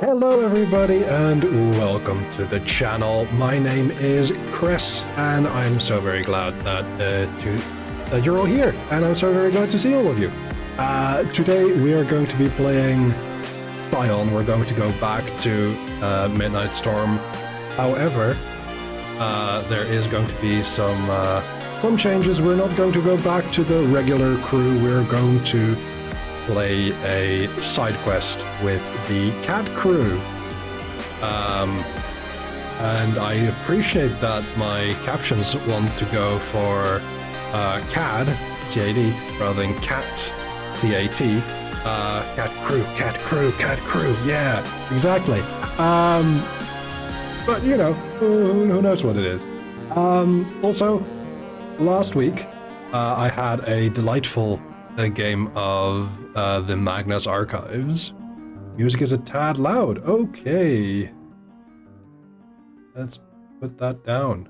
Hello everybody and welcome to the channel. My name is Chris and I'm so very glad that you're all here, and I'm so very glad to see all of you. Today we are going to be playing Scion. We're going to go back to Midnight Storm. However, there is going to be some changes. We're not going to go back to the regular crew. We're going to play a side quest with the cat crew. And I appreciate that my captions want to go for CAD, C-A-D, rather than cat, C-A-T. Cat crew, cat crew, cat crew, yeah, exactly. But you know, who knows what it is. Also, last week, I had a delightful game of the Magnus Archives. Music is a tad loud. Okay. Let's put that down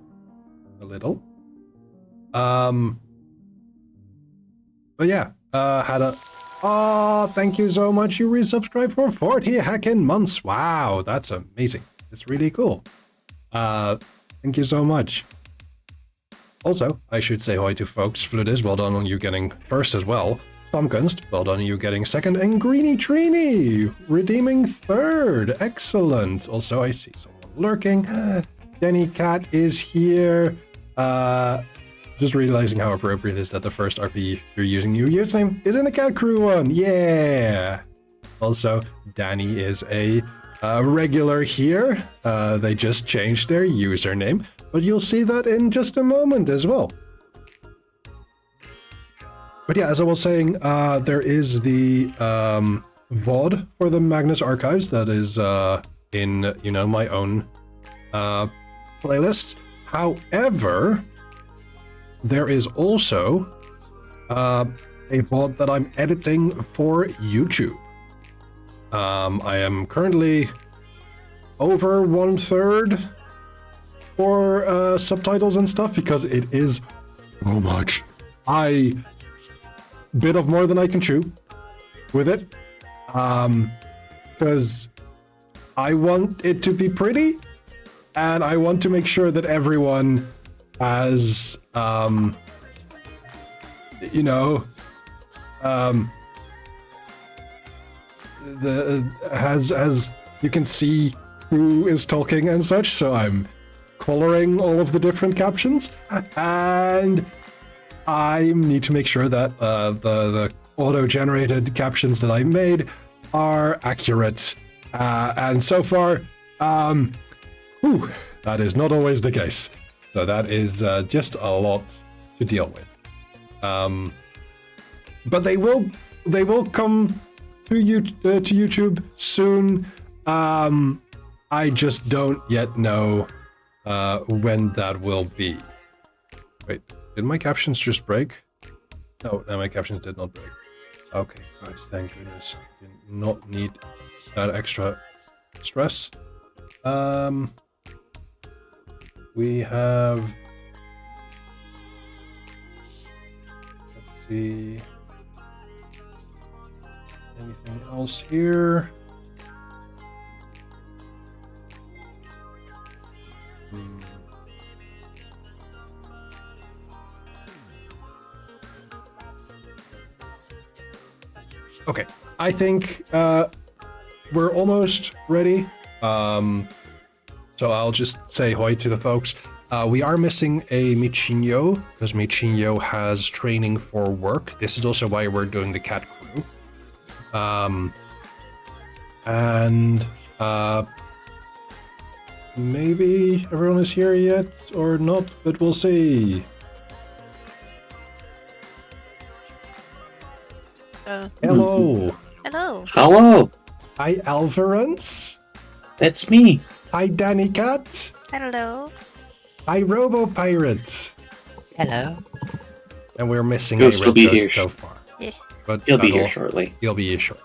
a little. But yeah, had a... Oh, thank you so much. You resubscribed for 40 heckin' months. Wow, that's amazing. It's really cool. Thank you so much. Also, I should say hi to folks. Fludis, well done on you getting first as well. Thumbkunst, well done on you getting second. And Greeny Trini, redeeming third. Excellent. Also, I see someone lurking. Jenny Cat is here. Just realizing how appropriate it is that the first RP you're using new username is in the Cat Crew one. Yeah. Also, Danny is a regular here. They just changed their username, but you'll see that in just a moment as well. But yeah, as I was saying, there is the VOD for the Magnus Archives that is in, you know, my own playlists. However, there is also a VOD that I'm editing for YouTube. I am currently over 1/3 for subtitles and stuff because it is so much. Bit of more than I can chew with it, because I want it to be pretty, and I want to make sure that everyone has, you know, has you can see who is talking and such. So I'm coloring all of the different captions, and I need to make sure that the auto-generated captions that I made are accurate. And so far, that is not always the case. So that is just a lot to deal with. But they will come to YouTube soon. I just don't yet know when that will be. Wait. Did my captions just break? No, my captions did not break. Okay, good, thank goodness. Did not need that extra stress. We have... Let's see... Anything else here? Okay, I think we're almost ready. So I'll just say hi to the folks. We are missing a Michinho, because Michinho has training for work. This is also why we're doing the cat crew. And maybe everyone is here yet or not, but we'll see. Hello. Hello. Hello. Hi, Alvarance. That's me. Hi, Danny Cat. Hello. Hi, Robo Pirate. Hello. And we're missing Ghost a will be Red here Ghost so far. Yeah. But He'll be here shortly. He'll be here shortly.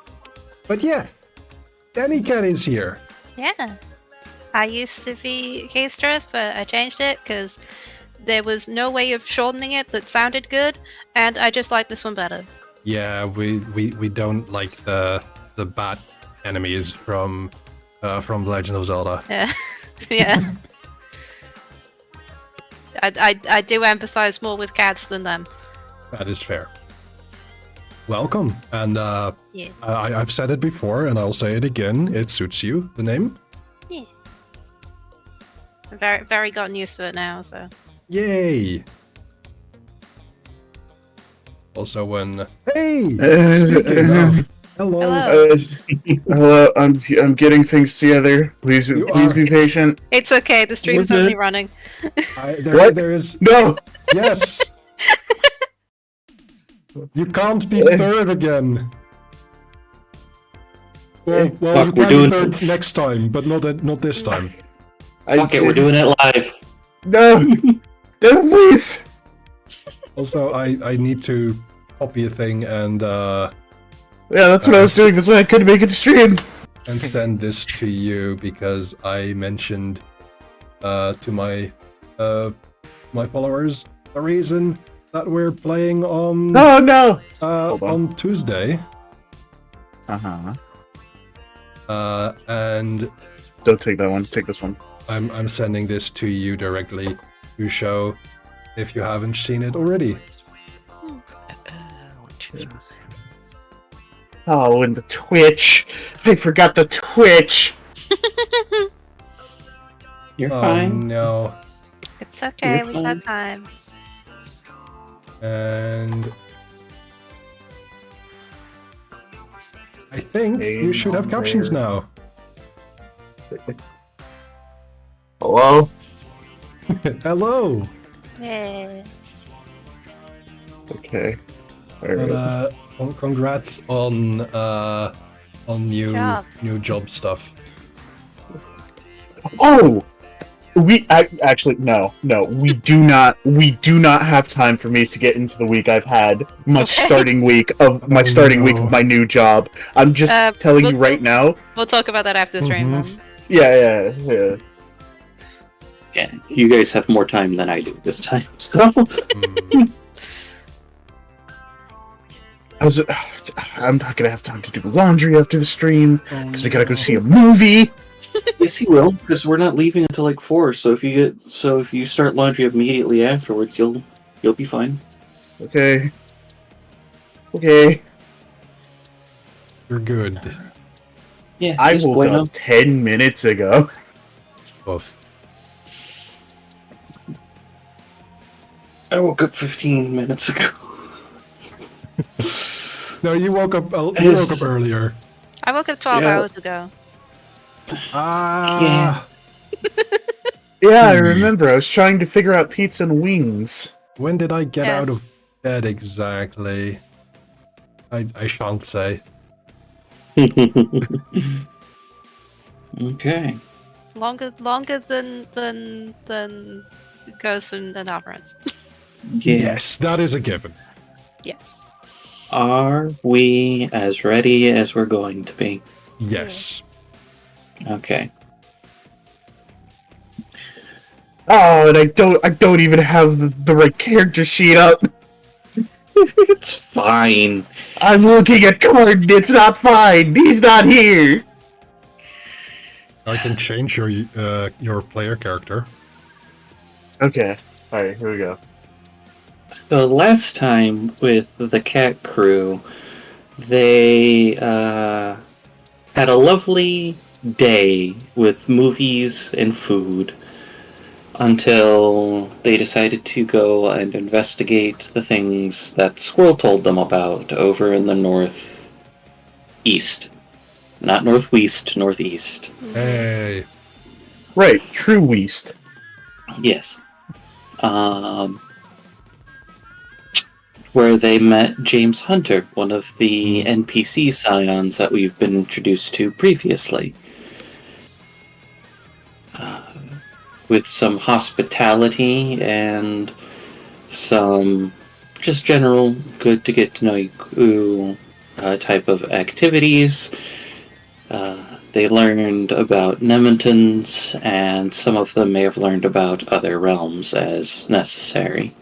But yeah, Danny Cat is here. Yeah. I used to be K-Stress, but I changed it because there was no way of shortening it that sounded good, and I just like this one better. Yeah, we don't like the bat enemies from from The Legend of Zelda. Yeah. Yeah. I do empathize more with cats than them. That is fair. Welcome, and Yeah. I've said it before, and I'll say it again. It suits you, the name. Yeah. I'm very gotten used to it now, so. Yay! Also, when speaking of, hello. Hello. Hello, I'm getting things together. Please be patient. It's okay, the stream's What's only it? running. What? There is No. yes. You can't be third again. Well, you Fuck, can we're be doing third next time, but not this time. Fuck it, we're doing it live. No, no, please. Also, I need to copy a thing and Yeah, that's what I was doing. That's why I couldn't make it to stream. send this to you because I mentioned to my my followers the reason that we're playing on Oh no. Hold on. on Tuesday. Uh-huh. And Don't take that one. Take this one. I'm sending this to you directly to show if you haven't seen it already. Oh, and the Twitch. I forgot the Twitch. You're Oh fine. no. It's okay, You're we fine. got time. And I think Hey, you should have Mom captions Bear. now. Hello. Hello. Yeah. Okay. All right. But congrats on Job. new job stuff. Oh, actually no. We do not have time for me to get into the week I've had. My Okay. starting week of my week no. of my new job. I'm just telling you right now. We'll talk about that after stream Mhm. then. Yeah. Yeah, you guys have more time than I do this time, so. Hmm. I'm not gonna have time to do laundry after the stream because we gotta go see a movie. Yes, you will, because we're not leaving until like 4. So if you start laundry immediately afterwards, you'll be fine. Okay. You're good. Yeah, I yes, woke bueno. up 10 minutes ago. Both. I woke up 15 minutes ago. No, you woke up Yes. earlier. I woke up 12 Yeah. hours ago. Ah. Yeah, I remember. I was trying to figure out pizza and wings. When did I get Yes. out of bed exactly? I shan't say. Okay. Longer than Ghosts and Operates. Yeah. Yes, that is a given. Yes. Are we as ready as we're going to be? Yes. Okay. Oh, and I don't even have the right character sheet up. It's fine. I'm looking at Gordon. It's not fine. He's not here. I can change your player character. Okay. All right. Here we go. So last time with the cat crew, they had a lovely day with movies and food until they decided to go and investigate the things that Squirrel told them about over in the northeast. Not northwest, northeast. Hey. Right. True Weast. Yes. Where they met James Hunter, one of the NPC Scions that we've been introduced to previously. With some hospitality and some just general good to get to know you type of activities. They learned about Nementons, and some of them may have learned about other realms as necessary.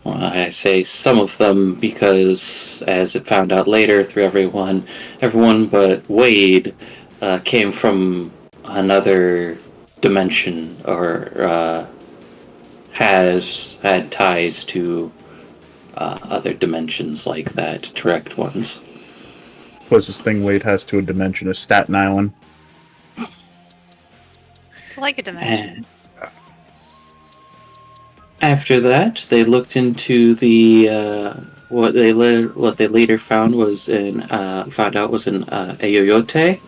Well, I say some of them because, as it found out later through everyone but Wade, came from another dimension or has had ties to other dimensions like that, direct ones. Closest thing Wade has to a dimension is Staten Island. It's like a dimension. And after that, they looked into the what they later found was in Ayoyote,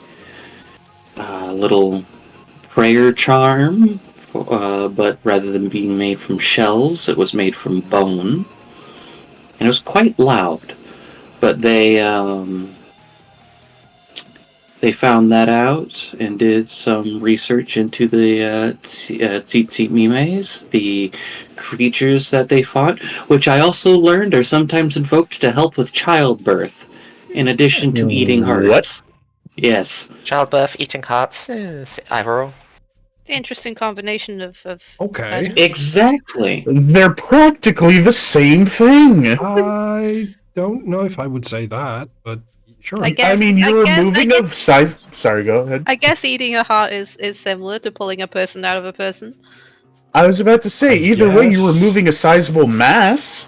a little prayer charm, but rather than being made from shells, it was made from bone, and it was quite loud. But they found that out and did some research into the Tsitsi Mimes, the creatures that they fought, which I also learned are sometimes invoked to help with childbirth, in addition to eating hearts. What? Yes. Childbirth, eating hearts, eye roll. The interesting combination of Okay. legends. Exactly. They're practically the same thing. I don't know if I would say that, but sure. I guess- I mean, you're I removing guess- a size. Sorry, go ahead. I guess eating a heart is similar to pulling a person out of a person. I was about to say, I either way, you're guess. removing a sizable mass.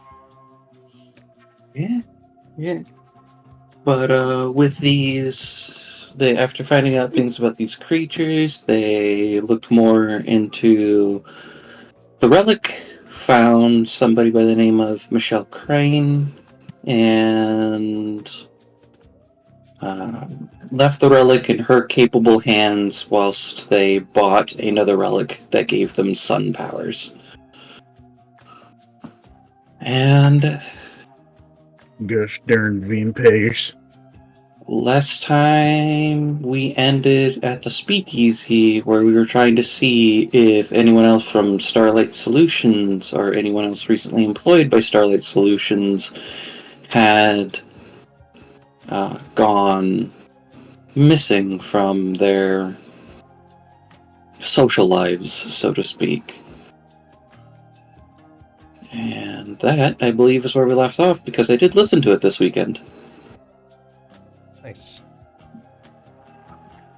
Yeah. But with these, after finding out things about these creatures, they looked more into the relic. Found somebody by the name of Michelle Crane, and left the relic in her capable hands whilst they bought another relic that gave them sun powers. And Gosh darn vampires. last time we ended at the speakeasy where we were trying to see if anyone else from Starlight Solutions or anyone else recently employed by Starlight Solutions had gone missing from their social lives, so to speak. And that, I believe, is where we left off, because I did listen to it this weekend. Nice.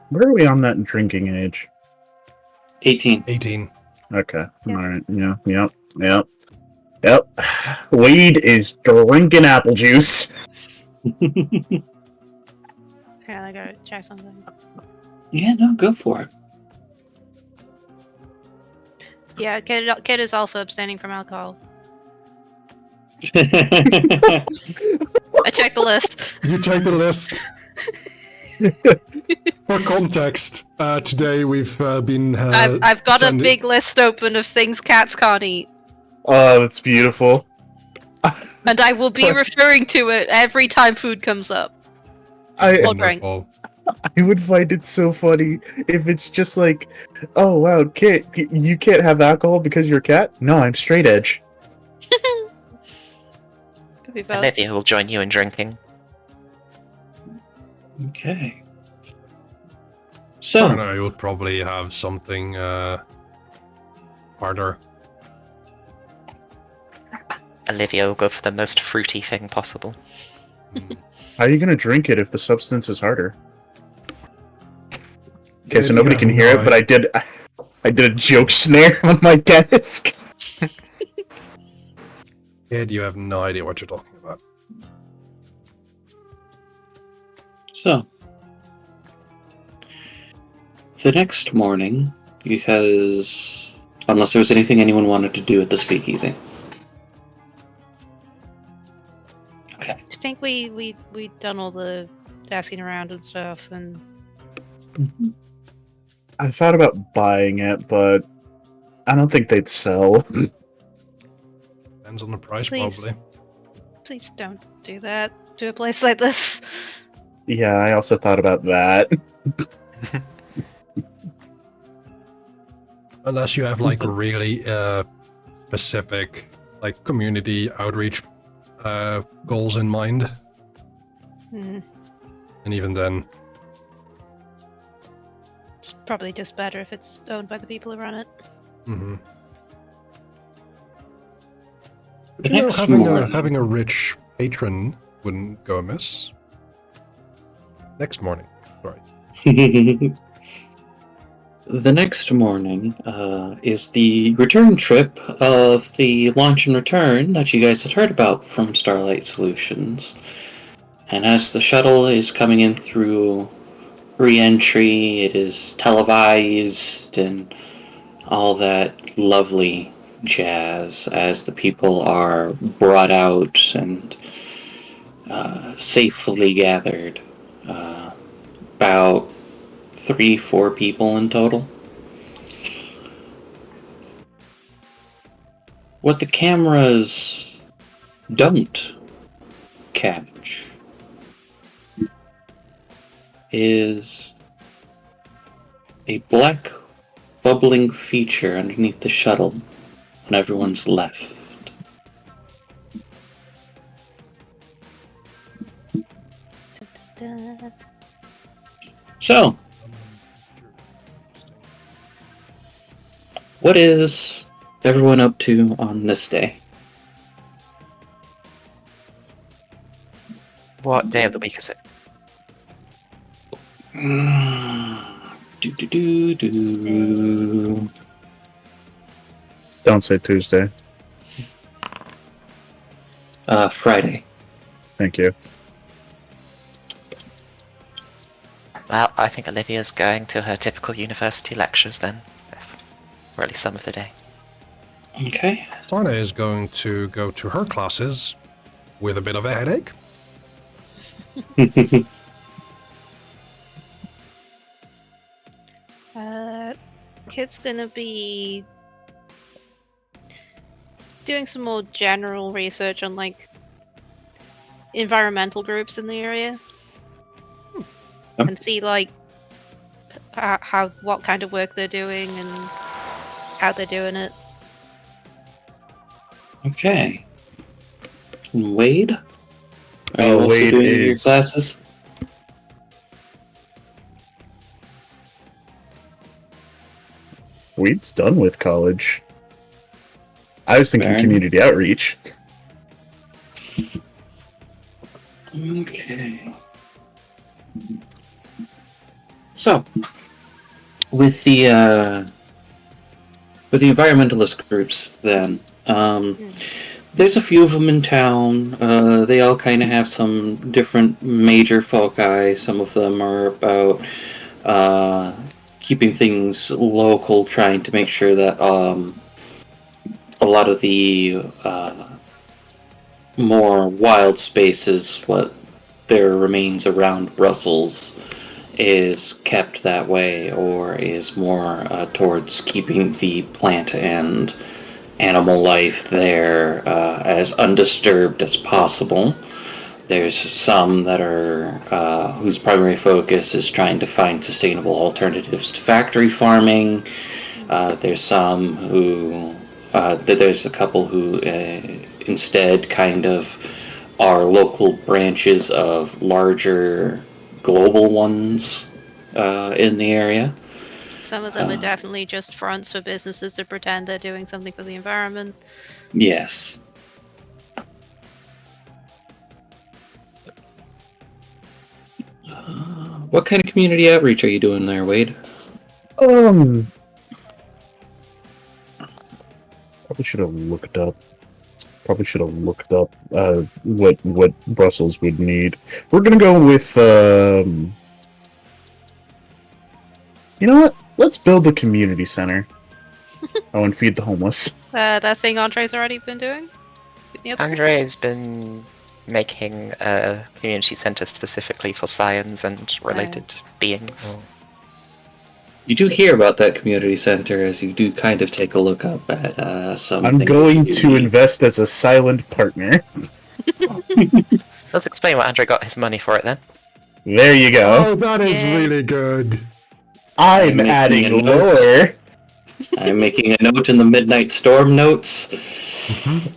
Where are we on that drinking age? 18. 18. Okay. Yeah. Alright. Yep. Wade is drinking apple juice. Yeah, I gotta check something. Yeah, no, go for it. Yeah, kid is also abstaining from alcohol. I checked the list. You check the list. For context, today we've been. I've got sending- a big list open of things cats can't eat, Oh, that's beautiful. and I will be referring to it every time food comes up. Or drink. Wonderful. I would find it so funny if it's just like, oh wow, kid, you can't have alcohol because you're a cat? No, I'm straight edge. Could be both. Olivia will join you in drinking. Okay. I don't So, know, you would probably have something harder. Olivia will go for the most fruity thing possible. Hmm. How are you gonna drink it if the substance is harder? Okay, so Yeah, nobody can hear no, it, but I did a joke snare on my desk. Kid, you have no idea what you're talking about. So, the next morning, because unless there was anything anyone wanted to do at the speakeasy. Okay. I think we done all the asking around and stuff, and I thought about buying it, but I don't think they'd sell. Depends on the price, Please. probably. please don't do that to a place like this. Yeah, I also thought about that. Unless you have like really specific like community outreach goals in mind, Hmm. and even then, It's probably just better if it's owned by the people who run it. mm-hmm. The You know, next having morning, having a rich patron wouldn't go amiss. Next morning, sorry. The next morning is the return trip of the launch and return that you guys had heard about from Starlight Solutions. And as the shuttle is coming in through re-entry, it is televised and all that lovely jazz as the people are brought out and safely gathered. About 3-4 people in total. What the cameras don't catch is a black bubbling feature underneath the shuttle when everyone's left. So, what is everyone up to on this day? What day of the week is it? Do. Don't say Tuesday. Friday. Thank you. Well, I think Olivia's going to her typical university lectures then. Or at least some of the day. Okay. Sarna is going to go to her classes with a bit of a headache. Kid's gonna be doing some more general research on like environmental groups in the area, and see like how what kind of work they're doing and how they're doing it. Okay. And Wade? Are you Oh, also Wade doing your is- classes? Weed's done with college. I was thinking Fair community outreach. Okay. So, with the environmentalist groups, then there's a few of them in town. They all kind of have some different major foci. Some of them are about keeping things local, trying to make sure that a lot of the more wild spaces, what there remains around Brussels, is kept that way, or is more towards keeping the plant and animal life there as undisturbed as possible. There's some that are whose primary focus is trying to find sustainable alternatives to factory farming. There's some who there's a couple who instead kind of are local branches of larger global ones in the area. Some of them are definitely just fronts for businesses to pretend they're doing something for the environment. Yes. What kind of community outreach are you doing there, Wade? Probably should have looked up. What Brussels would need. We're gonna go with. You know what? Let's build a community center. Oh, and feed the homeless. That thing Andre's already been doing? With the other group? Andre has been making a community center specifically for Scions and related beings. You do hear about that community center as you do kind of take a look up at some. I'm things going that you to need. invest as a silent partner. Let's explain what Andre got his money for it then. There you go. Oh, that is Yay. really good. I'm making a adding note. lore. I'm making a note in the Midnight Storm notes.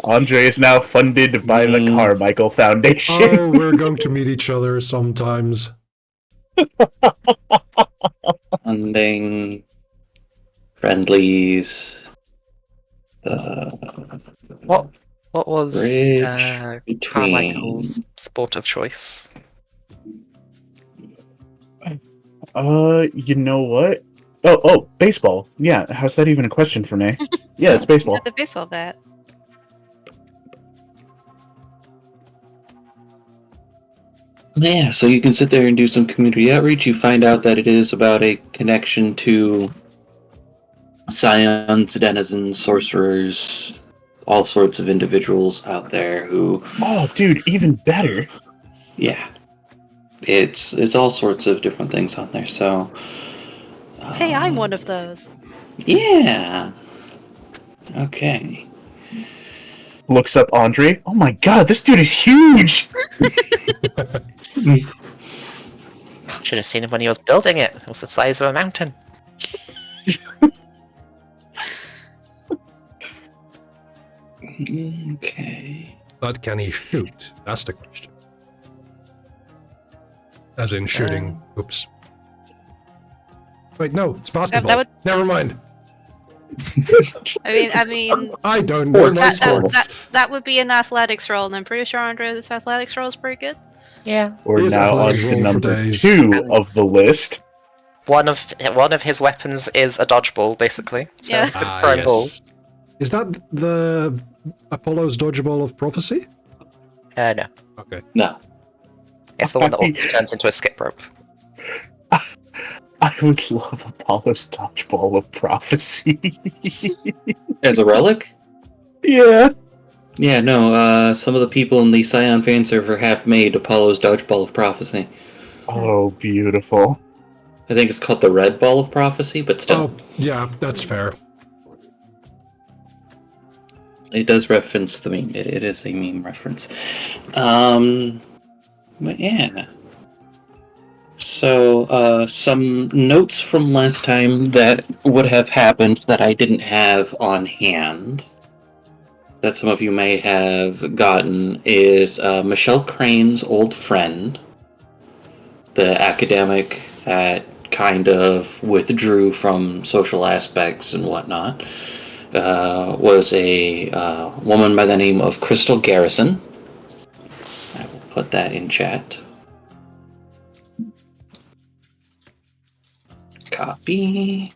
Andre is now funded by the Carmichael Foundation. Oh, we're going to meet each other sometimes. Funding, friendlies, What was bridge between. Carmichael's sport of choice? You know what? Oh, baseball. Yeah, how's that even a question for me? Yeah, it's baseball. Got the baseball bat. Yeah, so you can sit there and do some community outreach. You find out that it is about a connection to Scions, denizens, sorcerers, all sorts of individuals out there who, Oh, dude, even better. yeah, it's all sorts of different things on there. So, Hey, I'm one of those. yeah. Okay. Looks up Andre. Oh my god, this dude is huge! Should have seen him when he was building it. It was the size of a mountain. Okay. But can he shoot? That's the question. As in shooting. Oops. Wait, no, it's basketball. would- Never mind. I mean, I don't know my sports. that would be an athletics roll, and I'm pretty sure Andre's athletics roll is pretty good. Yeah. We're Here's now on athletic to roll for number days. 2 of the list. One of his weapons is a dodgeball, basically. So Yeah. he's good at throwing balls. Is that the Apollo's dodgeball of prophecy? No. Okay. No. It's the one that also turns into a skip rope. I would love Apollo's dodgeball of prophecy. As a relic? Yeah. Yeah, no, some of the people in the Scion fan server have made Apollo's Dodgeball of Prophecy. Oh, beautiful. I think it's called the Red Ball of Prophecy, but still. Oh, yeah, that's fair. It does reference the meme. It is a meme reference. But yeah. So, some notes from last time that would have happened that I didn't have on hand, that some of you may have gotten, is Michelle Crane's old friend, the academic that kind of withdrew from social aspects and whatnot, was a woman by the name of Crystal Garrison. I will put that in chat. Copy.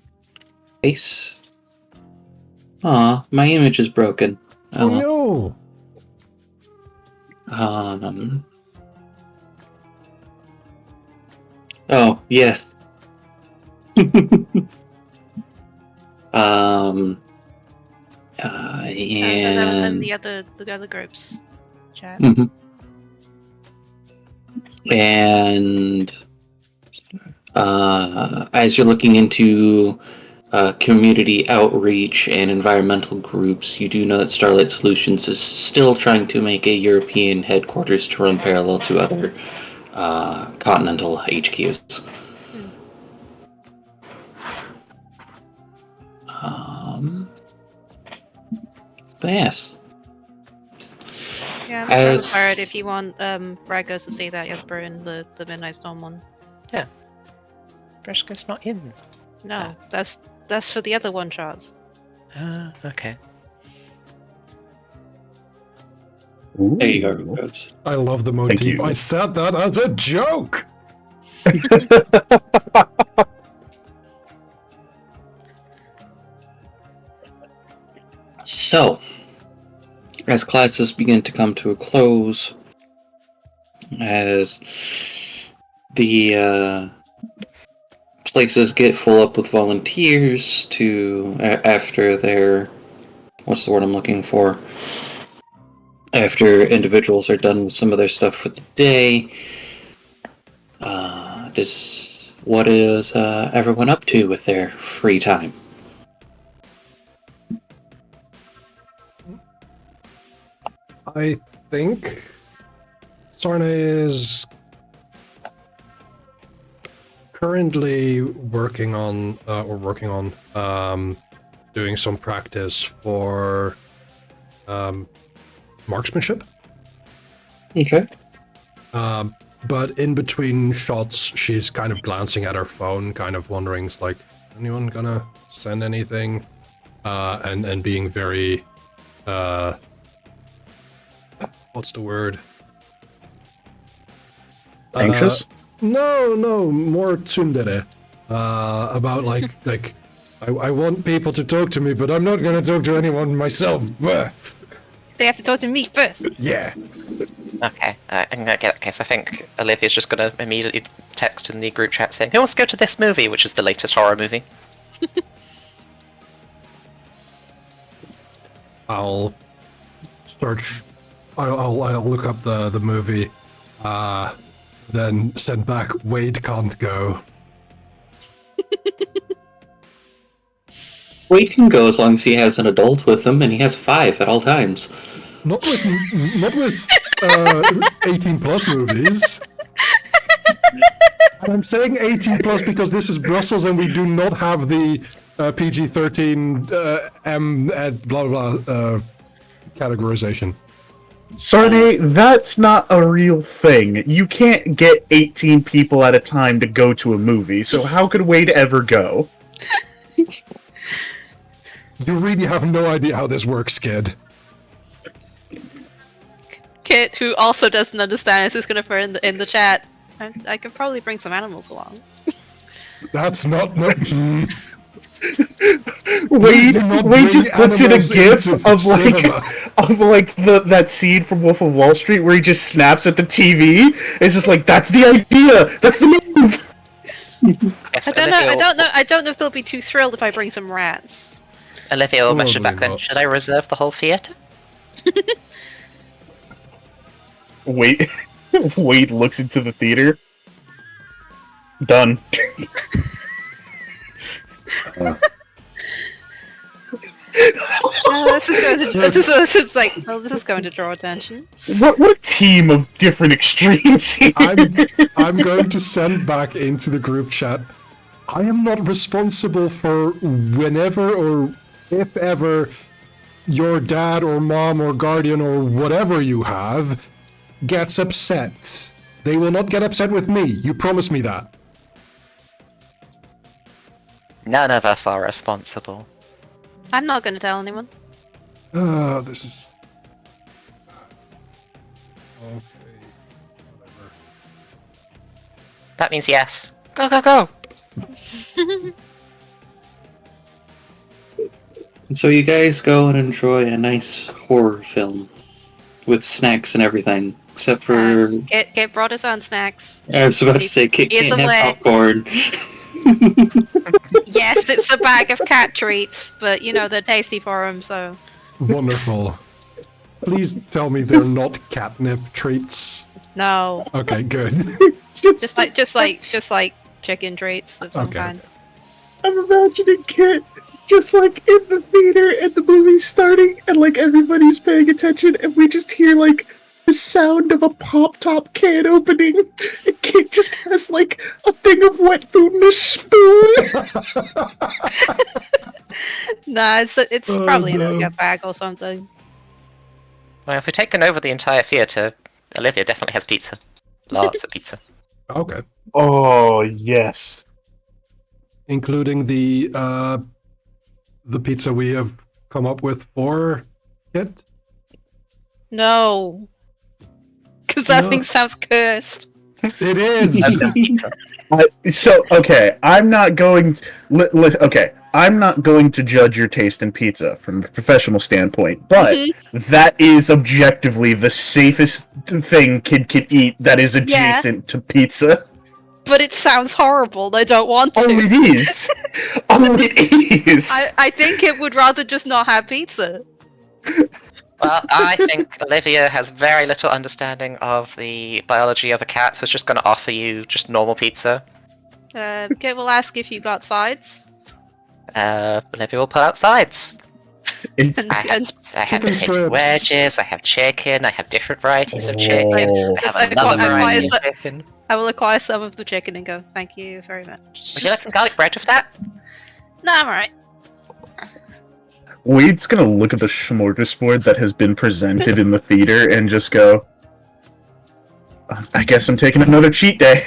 Paste. Aw, my image is broken. Oh, well. no! Oh, yes. So that was in And the other groups chat. Mhm. And as you're looking into community outreach and environmental groups, you do know that Starlight Solutions is still trying to make a European headquarters to run parallel to other continental HQs. But yes. Yeah, I'm As- tired if you want Braggers to see that you have to brew in the Midnight Storm one. Breshko's not in. No, that's for the other one shots. Okay. There you go, Rubes. I love the motif. you. I said that as a joke! So, as classes begin to come to a close, as the places get full up with volunteers to after their what's the word I'm looking for? After individuals are done with some of their stuff for the day, what is everyone up to with their free time? I think Sarna is currently working on doing some practice for marksmanship. Okay. But in between shots, she's kind of glancing at her phone, kind of wondering, like, anyone gonna send anything? And being very, what's the word? Anxious? No, more tsundere. About like I want people to talk to me, but I'm not gonna talk to anyone myself. Bleh. They have to talk to me first. Yeah. Okay, in that case, I think Olivia's just gonna immediately text in the group chat saying, "Who wants to go to this movie?" Which is the latest horror movie. I'll search. I'll look up the movie. Then send back. Wade can't go. Well, he can go as long as he has an adult with him, and he has 5 at all times. Not with 18 plus movies. And I'm saying 18 plus because this is Brussels and we do not have the PG-13 blah blah categorization. Sarne, that's not a real thing. You can't get 18 people at a time to go to a movie, so how could Wade ever go? You really have no idea how this works, kid. Kit, who also doesn't understand, is just gonna put in the chat. I could probably bring some animals along. That's not no. Wade do not Wade just bring puts in a animals gif into of cinema. that scene from Wolf of Wall Street where he just snaps at the TV. It's just like, that's the idea. That's the move. Yes, I don't know if they'll be too thrilled if I bring some rats. Olivia will mention back Probably then. not. Should I reserve the whole theater? Wade Wade looks into the theater. Done. This is like, oh, this is going to draw attention. What a team of different extremes here. I'm going to send back into the group chat. I am not responsible for whenever or if ever your dad or mom or guardian or whatever you have gets upset. They will not get upset with me. You promise me that. None of us are responsible. I'm not going to tell anyone. This is... Okay. Whatever. That means yes. Go, go, go! And so you guys go and enjoy a nice horror film with snacks and everything, except for... Kit brought his own snacks. I was about to say, Kit He's can't have away. popcorn. Yes, it's a bag of cat treats, but you know, they're tasty for him, so... Wonderful. Please tell me they're not catnip treats. No. Okay, good. Just like chicken treats of some Okay. kind. I'm imagining Kit just like in the theater and the movie's starting and like everybody's paying attention and we just hear like the sound of a pop-top can opening and Kit just has like a thing of wet food and a spoon. Nah, it's Oh, probably in no. a bag or something. Well, if we've taken over the entire theater, Olivia definitely has pizza. Lots of pizza. Okay. Oh, yes. Including the pizza we have come up with for it. No. Because that No. thing sounds cursed. It is. That's just pizza. So, okay, I'm not going to judge your taste in pizza from a professional standpoint, but that is objectively the safest thing kid can eat that is adjacent to pizza. But it sounds horrible, and I don't want to. Oh, it is! Oh, it is! I think it would rather just not have pizza. Well, I think Olivia has very little understanding of the biology of a cat, so it's just going to offer you just normal pizza. Kit will ask if you got sides. Olivia will pull out sides. It's, I have Chicken potato strips. wedges, I have chicken, I have different varieties of chicken, Oh. I have I another quite- variety of I- chicken. I will acquire some of the chicken and go, thank you very much. Would you like some garlic bread with that? No, I'm alright. Wade's gonna look at the smorgasbord that has been presented in the theater and just go, I guess I'm taking another cheat day.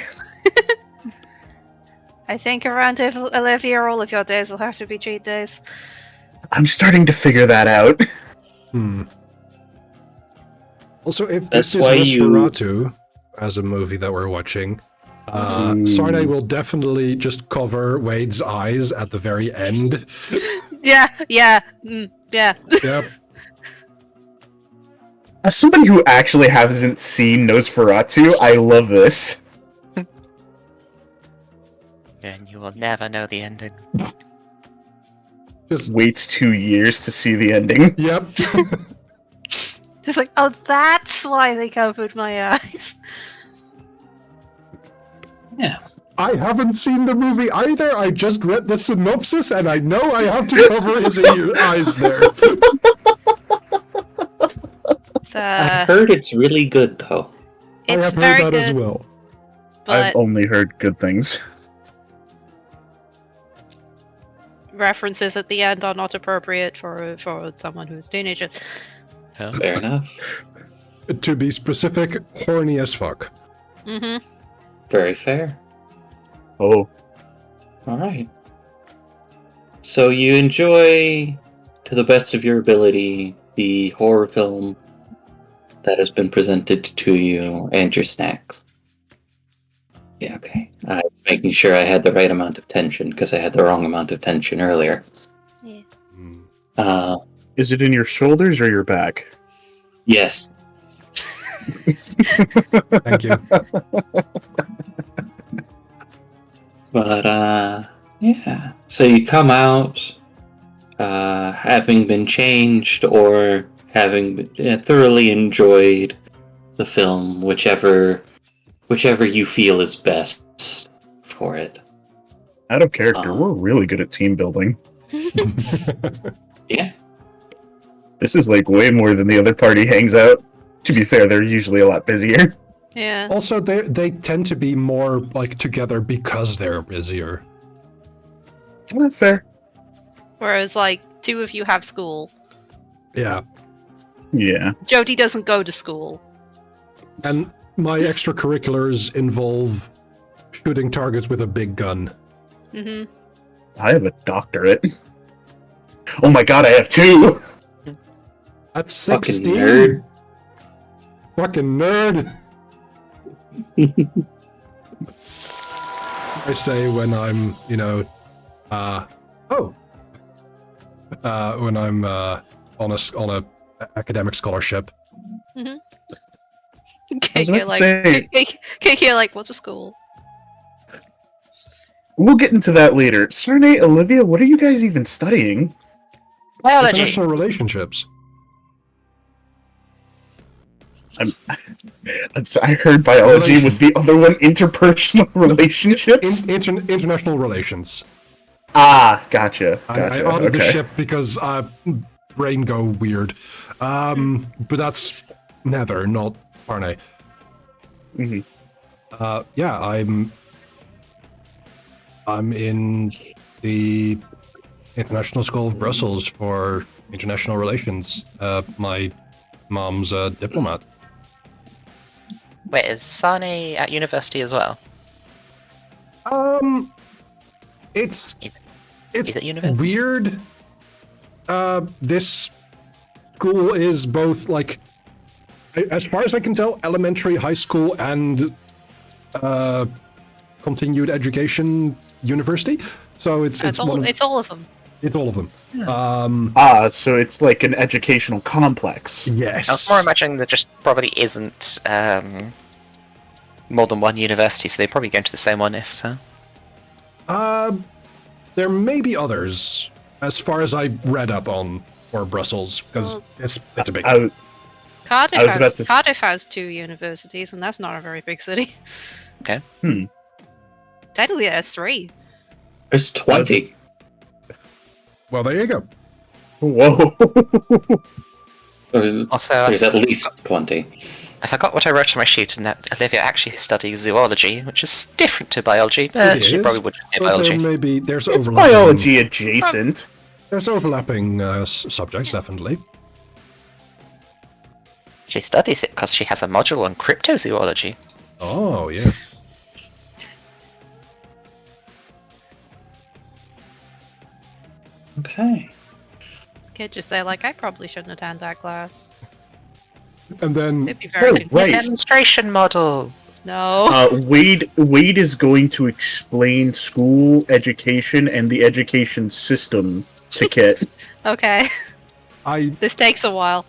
I think around Olivia, all of your days will have to be cheat days. I'm starting to figure that out. Also, if That's this is why you- Nosferatu as a movie that we're watching, Sarnay will definitely just cover Wade's eyes at the very end. Yeah. Yeah. Yeah. Yep. As somebody who actually hasn't seen Nosferatu, I love this. And you will never know the ending. Just Waits 2 years to see the ending. yep. Just like, oh, that's why they covered my eyes. Yeah. I haven't seen the movie either. I just read the synopsis, and I know I have to cover his eyes there. It's, I heard it's really good, though. I it's have heard very that good, as well. but I've only heard good things. references at the end are not appropriate for someone who's a teenager. Fair enough. To be specific, horny as fuck. Mm-hmm. Very fair. Oh, All right. So you enjoy, to the best of your ability, the horror film that has been presented to you and your snacks. Yeah, okay. I was making sure I had the right amount of tension because I had the wrong amount of tension earlier. Yeah. is it in your shoulders or your back? Yes. Thank you. But, yeah. So you come out having been changed or having thoroughly enjoyed the film, whichever you feel is best for it. Out of character, we're really good at team building. Yeah. This is like way more than the other party hangs out. To be fair, they're usually a lot busier. Yeah. Also, they tend to be more like together because they're busier. Fair. Whereas, like, two of you have school. Yeah. Yeah. Jody doesn't go to school. And my extracurriculars involve shooting targets with a big gun. Mm-hmm. I have a doctorate. Oh my god, I have 2! That's Fucking 16. nerd. Fucking nerd. I say when I'm, when I'm on a academic scholarship. Mm-hmm. I was about to say- You're like, what's a school? We'll get into that later. Sarnay, Olivia, what are you guys even studying? Biology. International relationships. I'm sorry, I heard biology was the other one, interpersonal relationships? International relations. Ah, gotcha. I Gotcha. ordered the Okay. ship because brain go weird. But that's Nether, not Parnay. Mhm. Yeah, I'm in the International School of Brussels for International Relations. My mom's a diplomat. Wait, is Sani at university as well? It's Is it university? weird. This school is both like, as far as I can tell, elementary, high school, and continued education university. So it's It's one of, all of them. it's all of them. So it's like an educational complex. Yes. I was more imagining there just probably isn't more than one university, so they're probably going to the same one if so. There may be others, as far as I read up on for Brussels, because Well, it's a big. Cardiff I was about to- Cardiff has 2 universities, and that's not a very big city. Okay. Technically, it has 3. There's 20. Well, there you go. Whoa. Also, There's at least 20. I forgot what I wrote on my sheet, and that Olivia actually studies zoology, which is different to biology, but It she is, probably would say but biology. there's It's overlapping. biology adjacent. There's overlapping subjects, definitely. She studies it because she has a module on cryptozoology. Oh yes. Okay. Could just say, like, I probably shouldn't attend that class. And then It'd be very Oh, confusing. right. Demonstration model. No. Wade is going to explain school education and the education system to Kit. Okay. I This takes a while.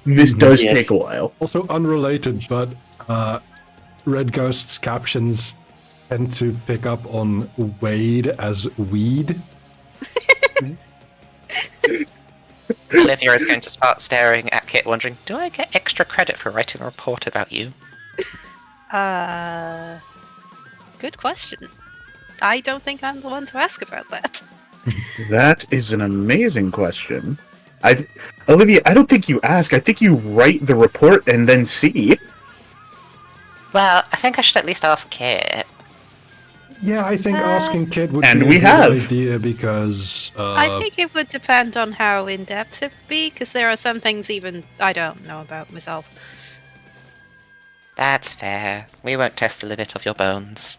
This does Yes. take a while. also unrelated, but Red Ghost's captions tend to pick up on Wade as weed. Olivia is going to start staring at Kit, wondering, do I get extra credit for writing a report about you? Good question. I don't think I'm the one to ask about that. That is an amazing question. Olivia, I don't think you ask. I think you write the report and then see. Well, I think I should at least ask Kit. Yeah, I think asking Kid would And be a we good have. idea because I think it would depend on how in-depth it would be, because there are some things even I don't know about myself. That's fair. We won't test the limit of your bones.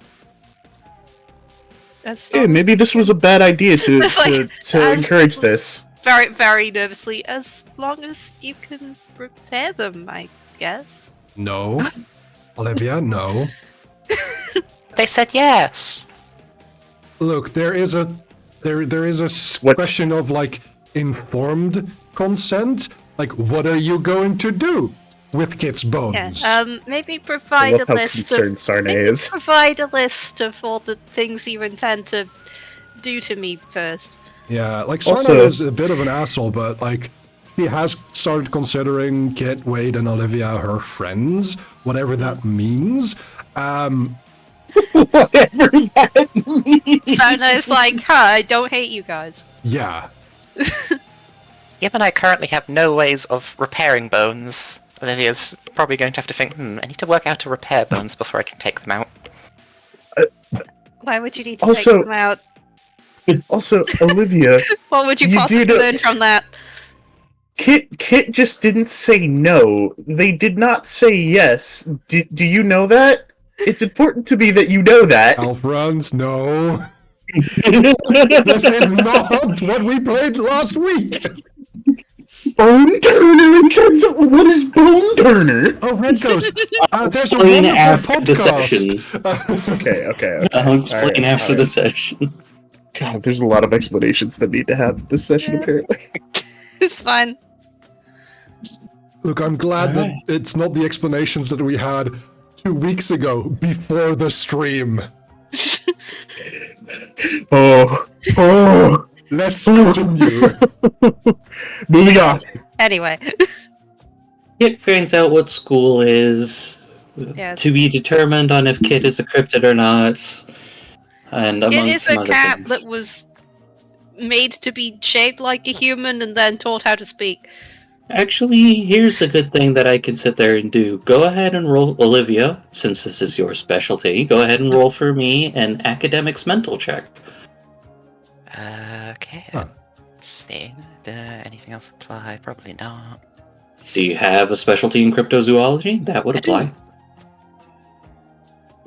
As Yeah, long as- maybe this was a bad idea to It's like, to as- encourage this. very, very nervously, as long as you can repair them, I guess. no, Olivia, no. They said yes. Look, there is a What? question of like informed consent. Like, what are you going to do with Kit's Yeah. bones? Maybe I provide love a how list concerned of Sarne maybe is. provide a list of all the things you intend to do to me first. Yeah, like Sarna Also- is a bit of an asshole, but like he has started considering Kit, Wade, and Olivia her friends, whatever that means. Whatever that means. So it's like, I don't hate you guys. Yeah, Yep, and I currently have no ways of repairing bones. Olivia's probably going to have to think, I need to work out how to repair bones before I can take them out. Why would you need to Also- take them out? Also, Olivia, What would you you possibly do know- learn from that? Kit just didn't say no. They did not say yes. Do you know that? It's important to me that you know that. Elf runs, no. This is not what we played last week. Bone turner in terms of what is bone turner? Oh, Red Ghost. There's a Explain wonderful after the podcast. session. Okay. I'll explain Alright, after the alright. session. God, there's a lot of explanations that need to happen this session, Yeah. apparently. It's fine. Look, I'm glad that Alright. it's not the explanations that we had 2 weeks ago before the stream. Oh. Let's continue. Moving on. Anyway, Kit finds out what school is, Yes. to be determined on if Kit is a cryptid or not, and it among is some a other cat things. that was made to be shaped like a human and then taught how to speak. Actually, here's a good thing that I can sit there and do. Go ahead and roll, Olivia, since this is your specialty. Go ahead and roll for me an academics mental check. Okay. Huh. Let's see. Anything else apply? Probably not. Do you have a specialty in cryptozoology? That would I do. apply.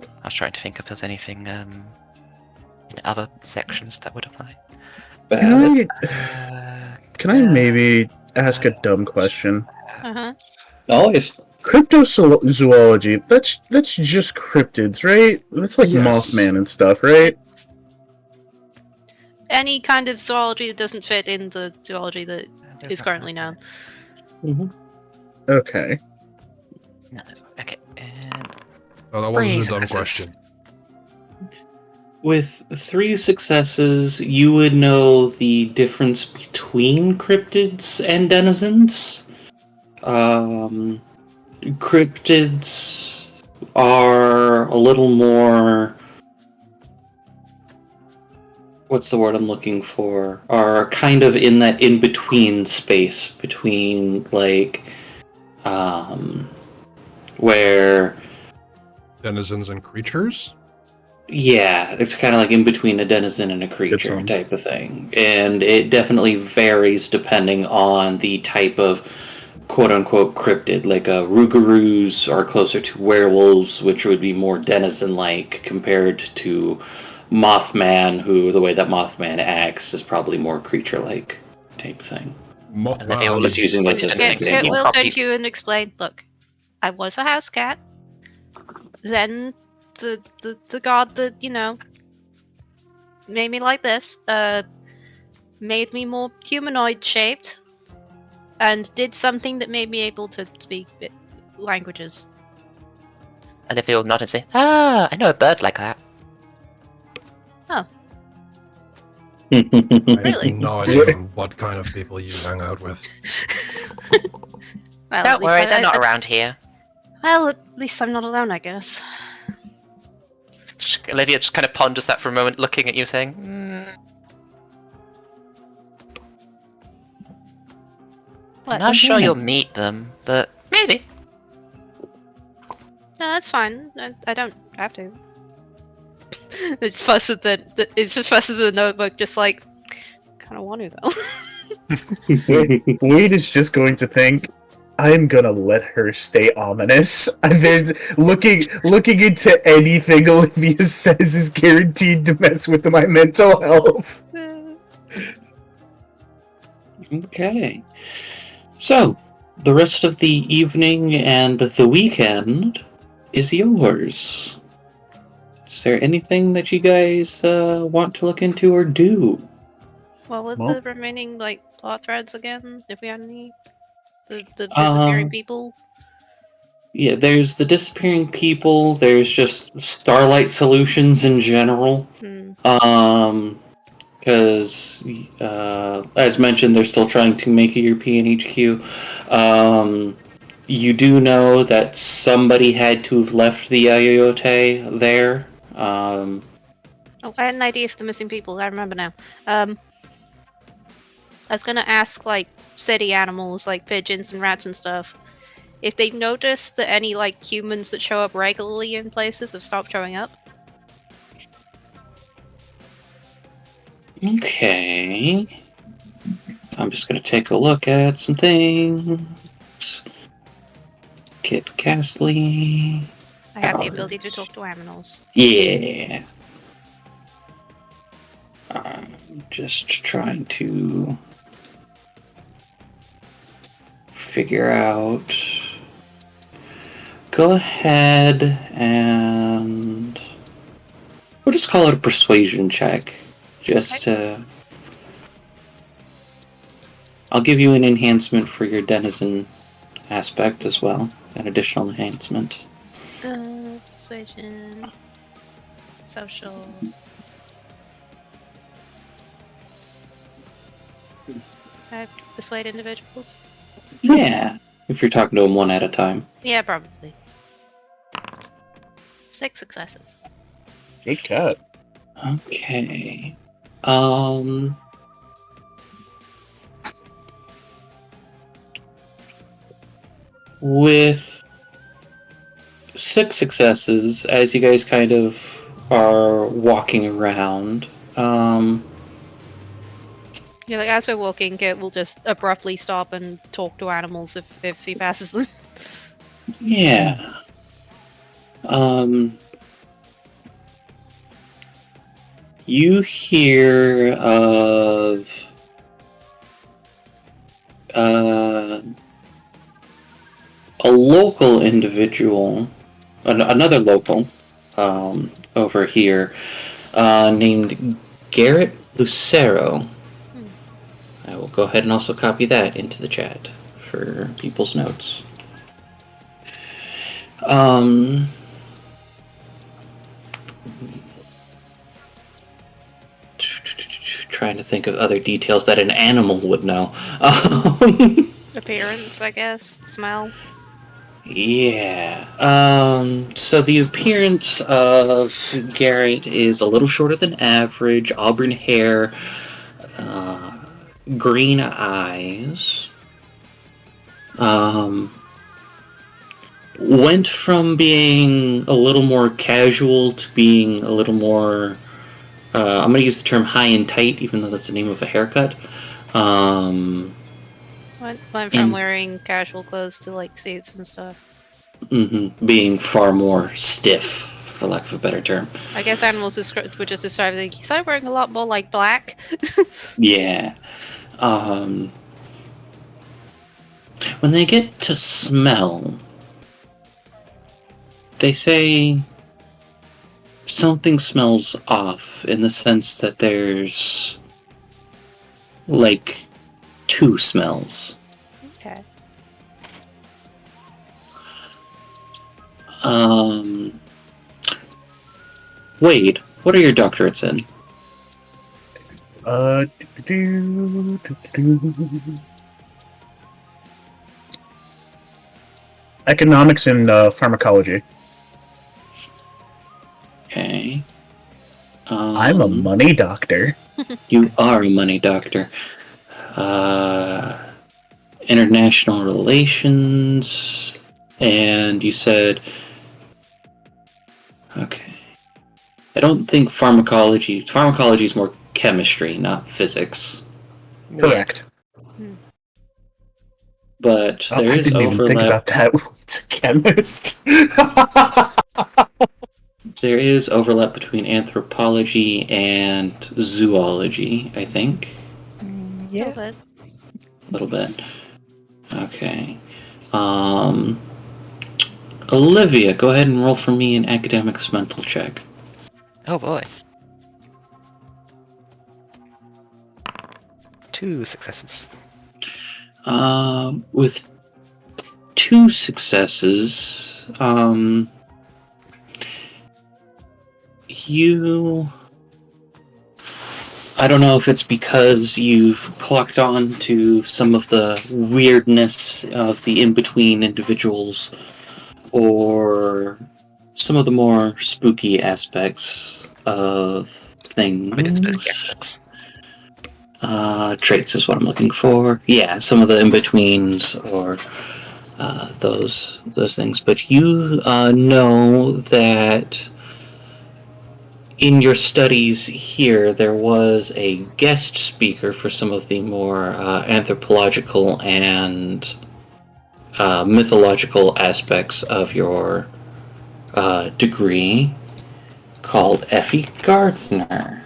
I was trying to think if there's anything in other sections that would apply. Valid. Can I maybe ask a dumb question? Uh-huh. Always. Cryptozoology, that's just cryptids, right? That's like Yes. Mothman and stuff, right? Any kind of zoology that doesn't fit in the zoology that is currently known. Okay. No, okay. And Oh, that Three wasn't a dumb successes. question. With 3 successes, you would know the difference between cryptids and denizens. Cryptids are a little more. What's the word I'm looking for? Are kind of in that in between space between, like, where. Denizens and creatures? Yeah, it's kind of like in between a denizen and a creature one. type of thing. And it definitely varies depending on the type of quote-unquote cryptid. Like rougarous are closer to werewolves, which would be more denizen-like compared to Mothman, who the way that Mothman acts is probably more creature-like type thing. Olivia I'm will just using those as Okay, an Okay, okay, Kit example. will Copy. turn to you and explain. Look, I was a house cat. then the god that, made me like this, made me more humanoid shaped, and did something that made me able to speak languages. Olivia will nod and say, "Ah, I know a bird like that." I Really? have no idea what kind of people you hang out with. Well, Don't worry, they're not around here. Well, at least I'm not alone, I guess. Olivia just kind of ponders that for a moment, looking at you, saying, What? "I'm not sure you'll meet them, but maybe." No, that's fine. I don't have to. It's faster than it's just faster than the notebook. Just like, kind of want to though. Wade is just going to think, I'm gonna let her stay ominous. And there's looking into anything Olivia says is guaranteed to mess with my mental health. Okay. So, the rest of the evening and the weekend is yours. Is there anything that you guys want to look into or do? What were Well- the remaining plot threads again? If we had any, the disappearing people. Yeah, there's the disappearing people. There's just Starlight Solutions in general. Because as mentioned, they're still trying to make a European HQ. You do know that somebody had to have left the Iote there. Oh, I had an idea for the missing people. I remember now. I was gonna ask city animals like pigeons and rats and stuff if they noticed that any humans that show up regularly in places have stopped showing up. Okay. I'm just going to take a look at some things. Kit Castley. I have the ability to talk to animals. Yeah. I'm just trying to figure out. Go ahead and we'll just call it a persuasion check. Just to. I'll give you an enhancement for your denizen aspect as well. An additional enhancement. Persuasion. Social. I persuade individuals? Yeah. If you're talking to them one at a time. Yeah, probably. 6 successes. Good cut. Okay. With 6 successes, as you guys kind of are walking around, Yeah, as we're walking, Kit will just abruptly stop and talk to animals if he passes them. yeah. You hear of a local individual, another local, over here, named Garrett Lucero. I will go ahead and also copy that into the chat for people's notes. Trying to think of other details that an animal would know. Appearance, I guess. Smell. Yeah. So the appearance of Garrett is a little shorter than average, auburn hair, green eyes. Went from being a little more casual to being a little more. I'm going to use the term high and tight, even though that's the name of a haircut. Went from wearing casual clothes to suits and stuff. Being far more stiff, for lack of a better term. I guess animals would just describe he started wearing a lot more black. Yeah. When they get to smell, They say something smells off in the sense that there's like two smells. Okay. Wade, what are your doctorates in? Economics and pharmacology. Okay. I'm a money doctor. You are a money doctor. International relations, and you said, okay. I don't think pharmacology. Pharmacology is more chemistry, not physics. Correct. But Oh, there I is didn't even think overlap. about that. It's a chemist. There is overlap between anthropology and zoology, I think. Yeah. But A little bit. Okay. Olivia, go ahead and roll for me an academics mental check. Oh boy. 2 successes. With 2 successes, I don't know if it's because you've clocked on to some of the weirdness of the in-between individuals, or some of the more spooky aspects of things. I mean, it's spooky aspects. Traits is what I'm looking for. Yeah, some of the in-betweens, or those things. But you know that in your studies here, there was a guest speaker for some of the more anthropological and mythological aspects of your degree, called Effie Gardner,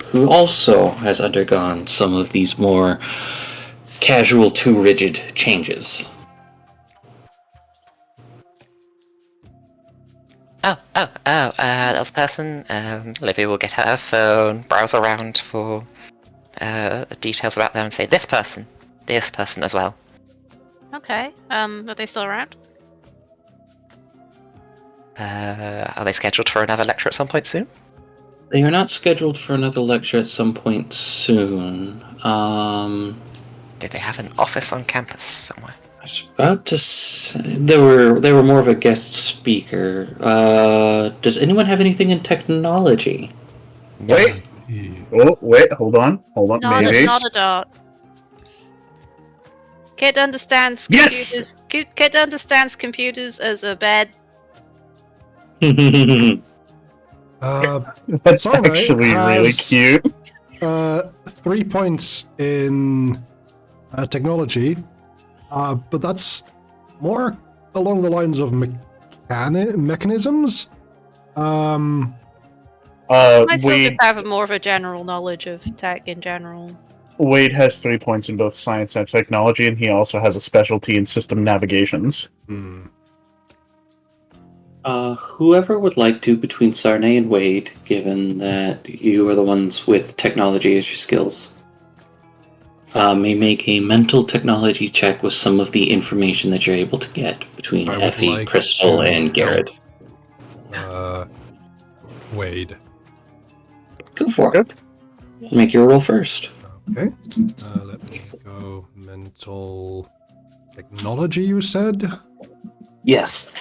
who also has undergone some of these more casual to rigid changes. That was a person. Olivia will get out her phone, browse around for details about them, and say, this person as well. okay. Are they still around? Are they scheduled for another lecture at some point soon? They are not scheduled for another lecture at some point soon. Did they have an office on campus somewhere? I was about to say they were more of a guest speaker. Does anyone have anything in technology? Wait. Oh, wait. Hold on. Not Maybe. not a dot. Kid understands Yes! computers. Kid understands computers as a bed. That's Sinai actually really has- cute. 3 points in technology, but that's more along the lines of mechanisms. I still just Wade, have more of a general knowledge of tech in general. Wade has 3 points in both science and technology, and he also has a specialty in system navigations. Whoever would like to, between Sarnay and Wade, given that you are the ones with technology as your skills, may make a mental technology check with some of the information that you're able to get between I would Effie, like Crystal, to and Garrett. Wade. Go for it. Make your roll first. Okay. Let me go mental technology, you said? Yes.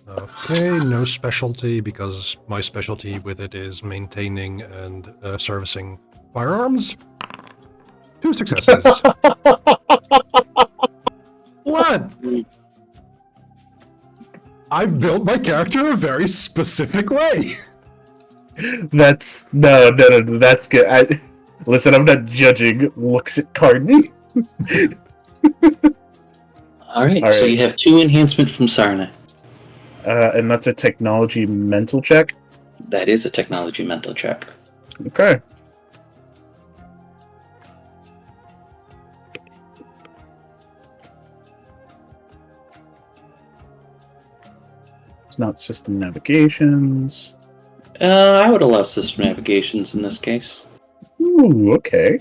Okay, no specialty, because my specialty with it is maintaining and servicing firearms. 2 successes. What? I've built my character a very specific way. That's no. That's good. Listen, I'm not judging looks at Carden. All right. All So right. you have 2 enhancement from Sarna. And that's a technology mental check. That is a technology mental check. Okay. It's not system navigations. I would allow system navigations in this case. Ooh, okay.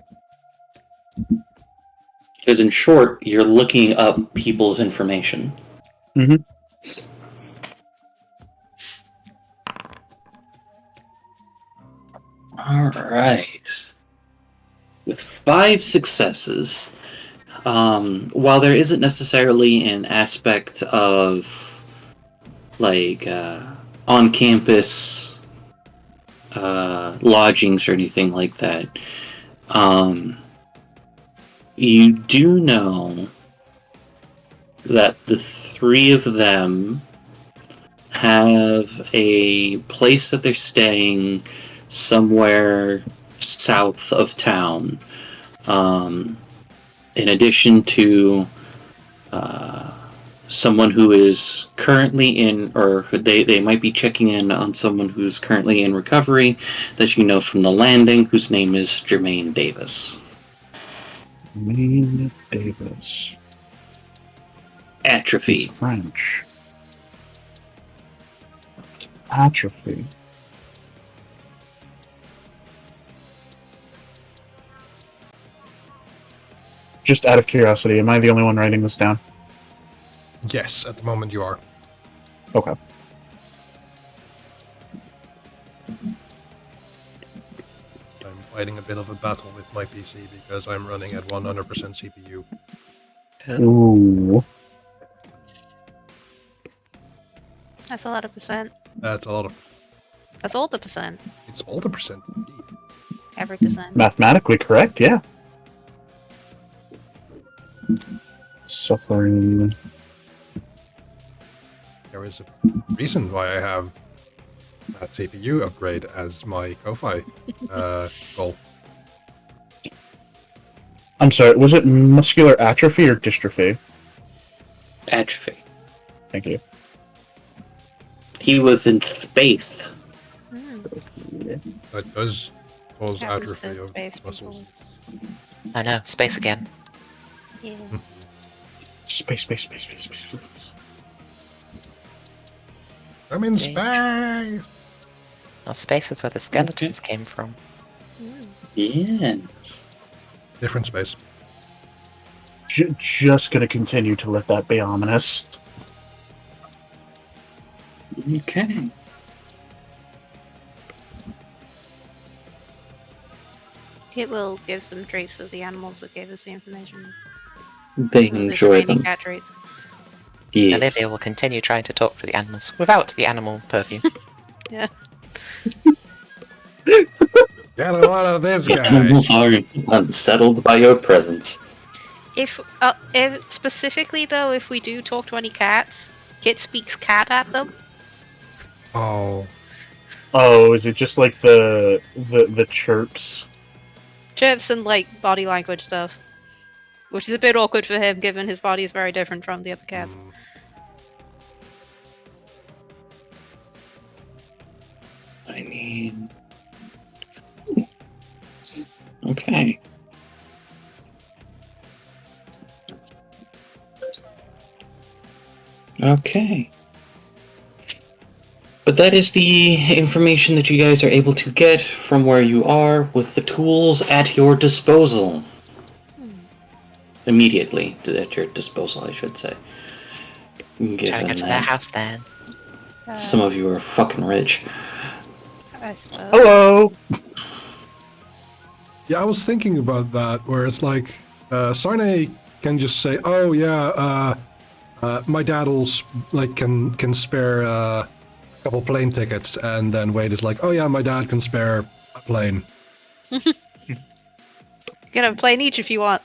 Because in short, you're looking up people's information. Mm-hmm. Alright. With 5 successes, while there isn't necessarily an aspect of like on-campus lodgings or anything like that, you do know that the 3 of them have a place that they're staying somewhere south of town. In addition to someone who is currently in, or they might be checking in on someone who's currently in recovery that you know from the landing, whose name is Jermaine Davis. Jermaine Davis. Atrophy. He's French. Atrophy. Just out of curiosity, am I the only one writing this down? Yes, at the moment you are. Okay. I'm fighting a bit of a battle with my PC because I'm running at 100% CPU. Ooh. That's a lot of percent. That's a lot of. That's all the percent. It's all the percent. Indeed. Every percent. Mathematically correct, yeah. Suffering. There is a reason why I have that CPU upgrade as my Ko-Fi goal. I'm sorry, was it muscular atrophy or dystrophy? Atrophy. Thank you. He was in space. That does cause Happens atrophy to of space muscles. I know, space again. Yeah. Space. I'm in Yeah. space! Well, space is where the skeletons came from. Yes. Different space. Just gonna continue to let that be ominous. Okay. It will give some traits of the animals that gave us the information. They So there's enjoy remaining them. cat traits. Yes. Olivia will continue trying to talk to the animals without the animal perfume. Yeah. Get a lot of this The guy! animals are unsettled by your presence. If specifically though, if we do talk to any cats, Kit speaks cat at them. Oh. Oh, is it just like the chirps? Chirps and like body language stuff. Which is a bit awkward for him given his body is very different from the other cats. I mean... Okay. Okay. But that is the information that you guys are able to get from where you are with the tools at your disposal. Immediately at your disposal, I should say. Shall we Given go to their that house then? some of you are fucking rich. I suppose. Hello. Yeah, I was thinking about that, where it's like, Sarne can just say, oh yeah, my dad will, can spare a couple plane tickets, and then Wade is like, oh yeah, my dad can spare a plane. You can have a plane each if you want.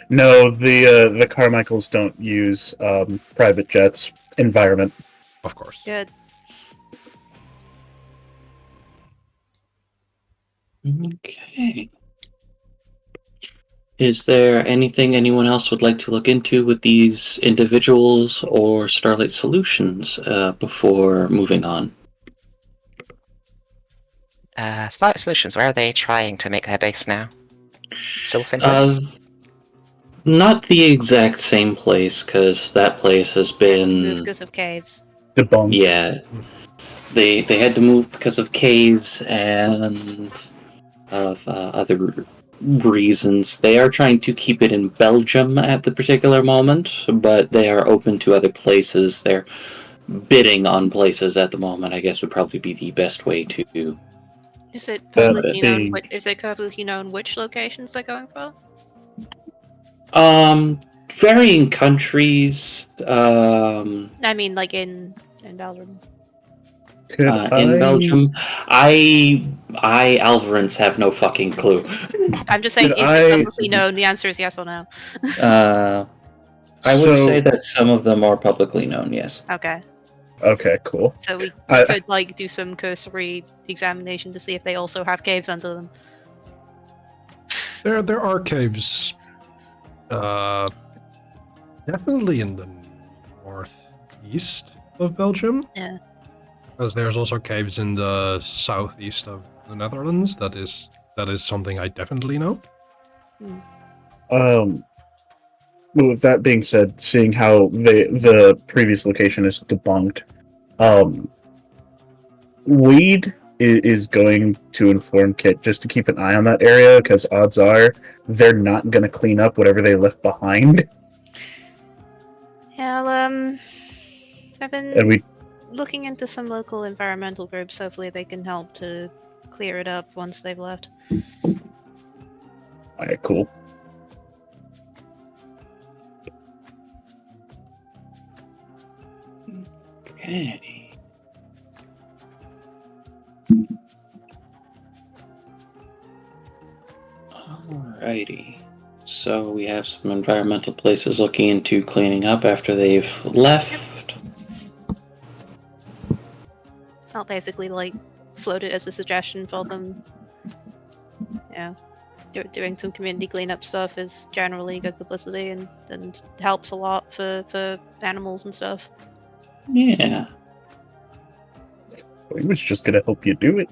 No, the Carmichaels don't use private jets. Environment. Of course. Good. Okay. Is there anything anyone else would like to look into with these individuals or Starlight Solutions before moving on? Starlight Solutions, where are they trying to make their base now? Still the same Uh, place? Not the exact same place, because that place has Move been. because of caves. Debunked. Yeah. They had to move because of caves and of other reasons. They are trying to keep it in Belgium at the particular moment, but they are open to other places. They're bidding on places at the moment, I guess would probably be the best way to. Is it That publicly known? being- Is it publicly known which locations they're going for? Varying countries. I mean, like in Belgium. Could In Belgium, I Alvarans have no fucking clue. I'm just saying, Did is I- it publicly known? The answer is yes or no. I would So- say that some of them are publicly known. Yes. Okay, Okay, cool. so we I- could like do some cursory examination to see if they also have caves under them. There are caves. Definitely in the northeast of Belgium. Yeah. Because there's also caves in the southeast of the Netherlands. That is something I definitely know. With that being said, seeing how the previous location is debunked, Weed is going to inform Kit just to keep an eye on that area, because odds are they're not going to clean up whatever they left behind. Yeah, I've been And we looking into some local environmental groups. Hopefully, they can help to clear it up once they've left. alright, cool. Okay. Alrighty. So we have some environmental places looking into cleaning up after they've left. I'll basically like float it as a suggestion for them. Yeah, doing some community cleanup stuff is generally good publicity and helps a lot for animals and stuff. Yeah. We was just going to help you do it.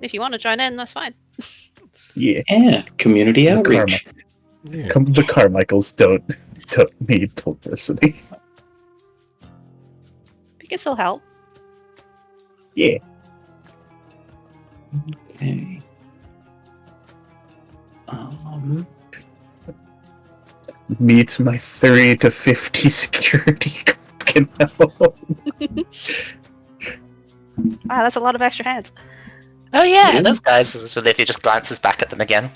If you want to join in, that's fine. Yeah. Yeah. Community The outreach. Yeah. The Carmichaels don't need publicity. We can still help. Yeah. Okay. Meet my 30 to 50 security guards can help. Wow, that's a lot of extra hands. Oh yeah, Yeah. those guys. Olivia just glances back at them again.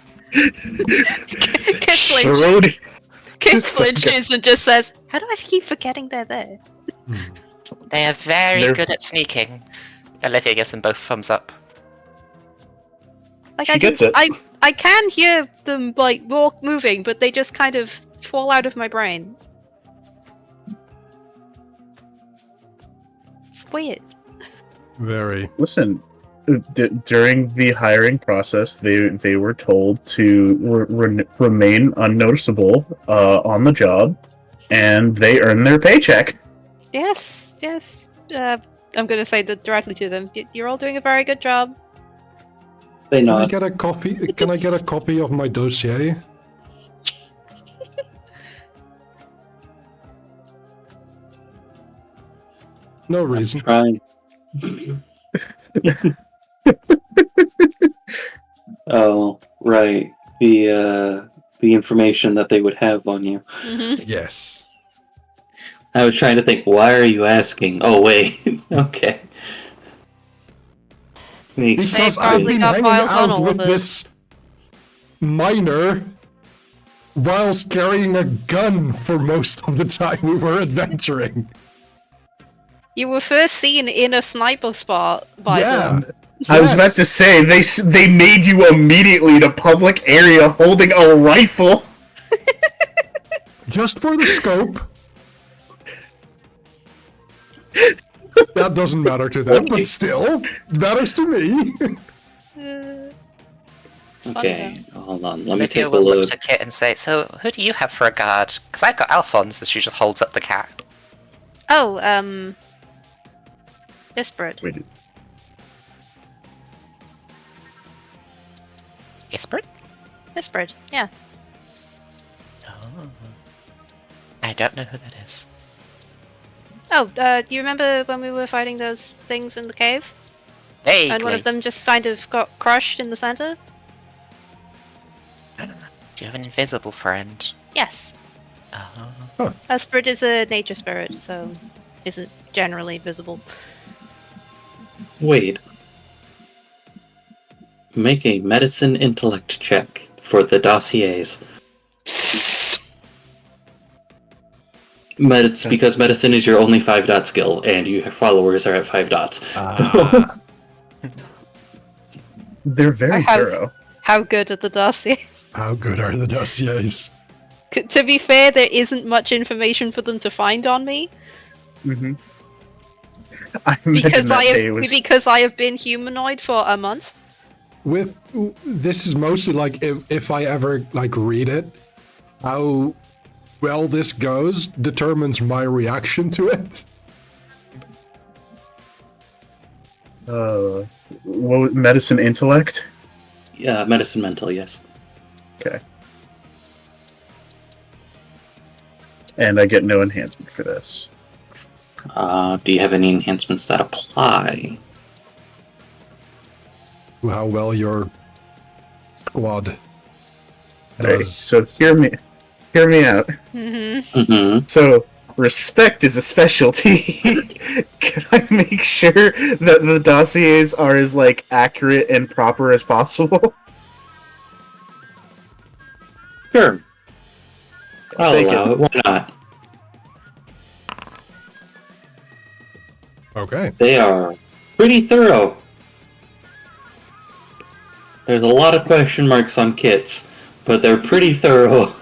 Kid flinches and just says, "How do I keep forgetting they're there?" They are very They're- good at sneaking. Olivia gives them both thumbs up. Like She I can, gets it. I can hear them like moving, but they just kind of fall out of my brain. It's weird. Very. Listen, during the hiring process, they were told to remain unnoticeable on the job, and they earn their paycheck. Yes, yes. I'm gonna say that directly to them. You're all doing a very good job. They Can I nod. get a copy? Can I get a copy of my dossier? No reason. Try. Oh, right. The information that they would have on you. Mhm. Yes. I was trying to think, why are you asking? Oh, wait. Okay. Makes Because I've probably been got hanging files on out all with of this miner whilst carrying a gun for most of the time we were adventuring. You were first seen in a sniper spot by them. I was about to say they made you immediately to public area holding a rifle. Just for the scope. That doesn't matter to them, but still, matters to me. It's funny Okay, hold on. Let me Olivia take a will look look. to Kit and say, "So, who do you have for a guard? Because I've got Alphonse." As she just holds up the cat. though. Oh, Disparate. Wait, Isbert? Disparate, yeah. I don't know who that is. Oh, do you remember when we were fighting those things in the cave? Hey, And one of them just kind of got crushed in the center? do you have an invisible friend? Yes. Oh. A spirit is a nature spirit, so isn't generally visible. Wait. Make a medicine intellect check for the dossiers. Because medicine is your only 5-dot skill, and your followers are at 5 dots. They're very thorough. How good are the dossiers? How good are the dossiers? To be fair, there isn't much information for them to find on me. Mm-hmm. I imagine that day was... because I have been humanoid for a month. This is mostly like if I ever like read it, how well this goes determines my reaction to it. What, medicine intellect? Yeah, medicine mental, yes. Okay. And I get no enhancement for this. Do you have any enhancements that apply? How well your squad Okay, does. so hear me out. Mm-hmm. So, respect is a specialty. Can I make sure that the dossiers are as, like, accurate and proper as possible? Sure. I'll Take allow it. Why not? Okay. They are pretty thorough. There's a lot of question marks on kits, but they're pretty thorough.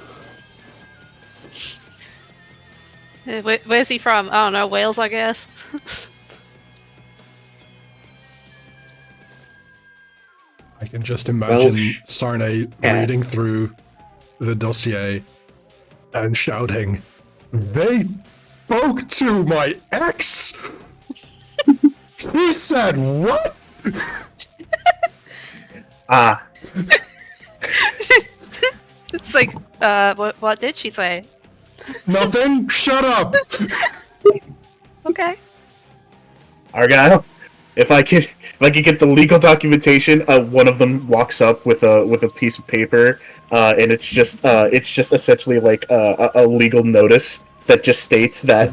Where's he from? I don't know, Wales, I guess. I can just imagine Welsh. Sarnay Yeah. reading through the dossier and shouting, "They spoke to my ex! He said what?" It's like, what did she say? Nothing? Shut up! Okay. Argyle, if I could get the legal documentation, one of them walks up with a piece of paper, and it's just essentially like a legal notice that just states that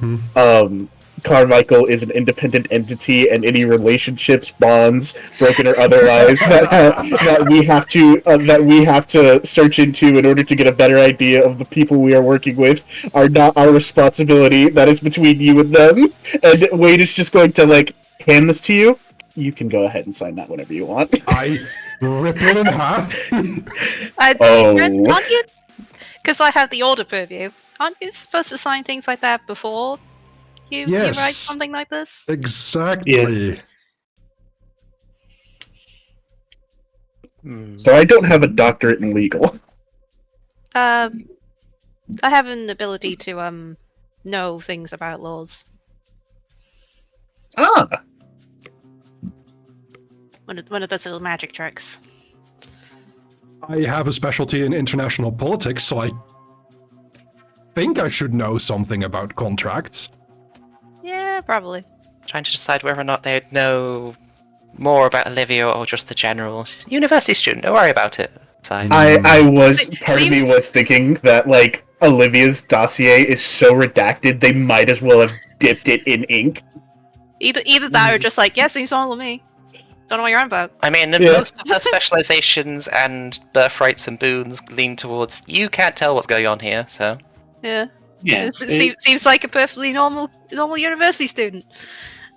Carmichael is an independent entity, and any relationships, bonds, broken or otherwise, that we have to search into in order to get a better idea of the people we are working with are not our responsibility. That is between you and them. And Wade is just going to like hand this to you. You can go ahead and sign that whenever you want. I rip it in half. Aren't you? Because I have the order purview. Aren't you supposed to sign things like that before you write something like this? Exactly. Yes. So I don't have a doctorate in legal. I have an ability to know things about laws. Ah. One of those little magic tricks. I have a specialty in international politics, so I think I should know something about contracts. Yeah, probably. Trying to decide whether or not they'd know more about Olivia or just the general university student. Don't worry about it. Part of me was thinking that like Olivia's dossier is so redacted they might as well have dipped it in ink. Either that or just like, yes, he's all of me. Don't know what you're on about. I mean, most of her specializations and birthrights and boons lean towards you can't tell what's going on here, so. Yeah. Yeah. Seems like a perfectly normal university student.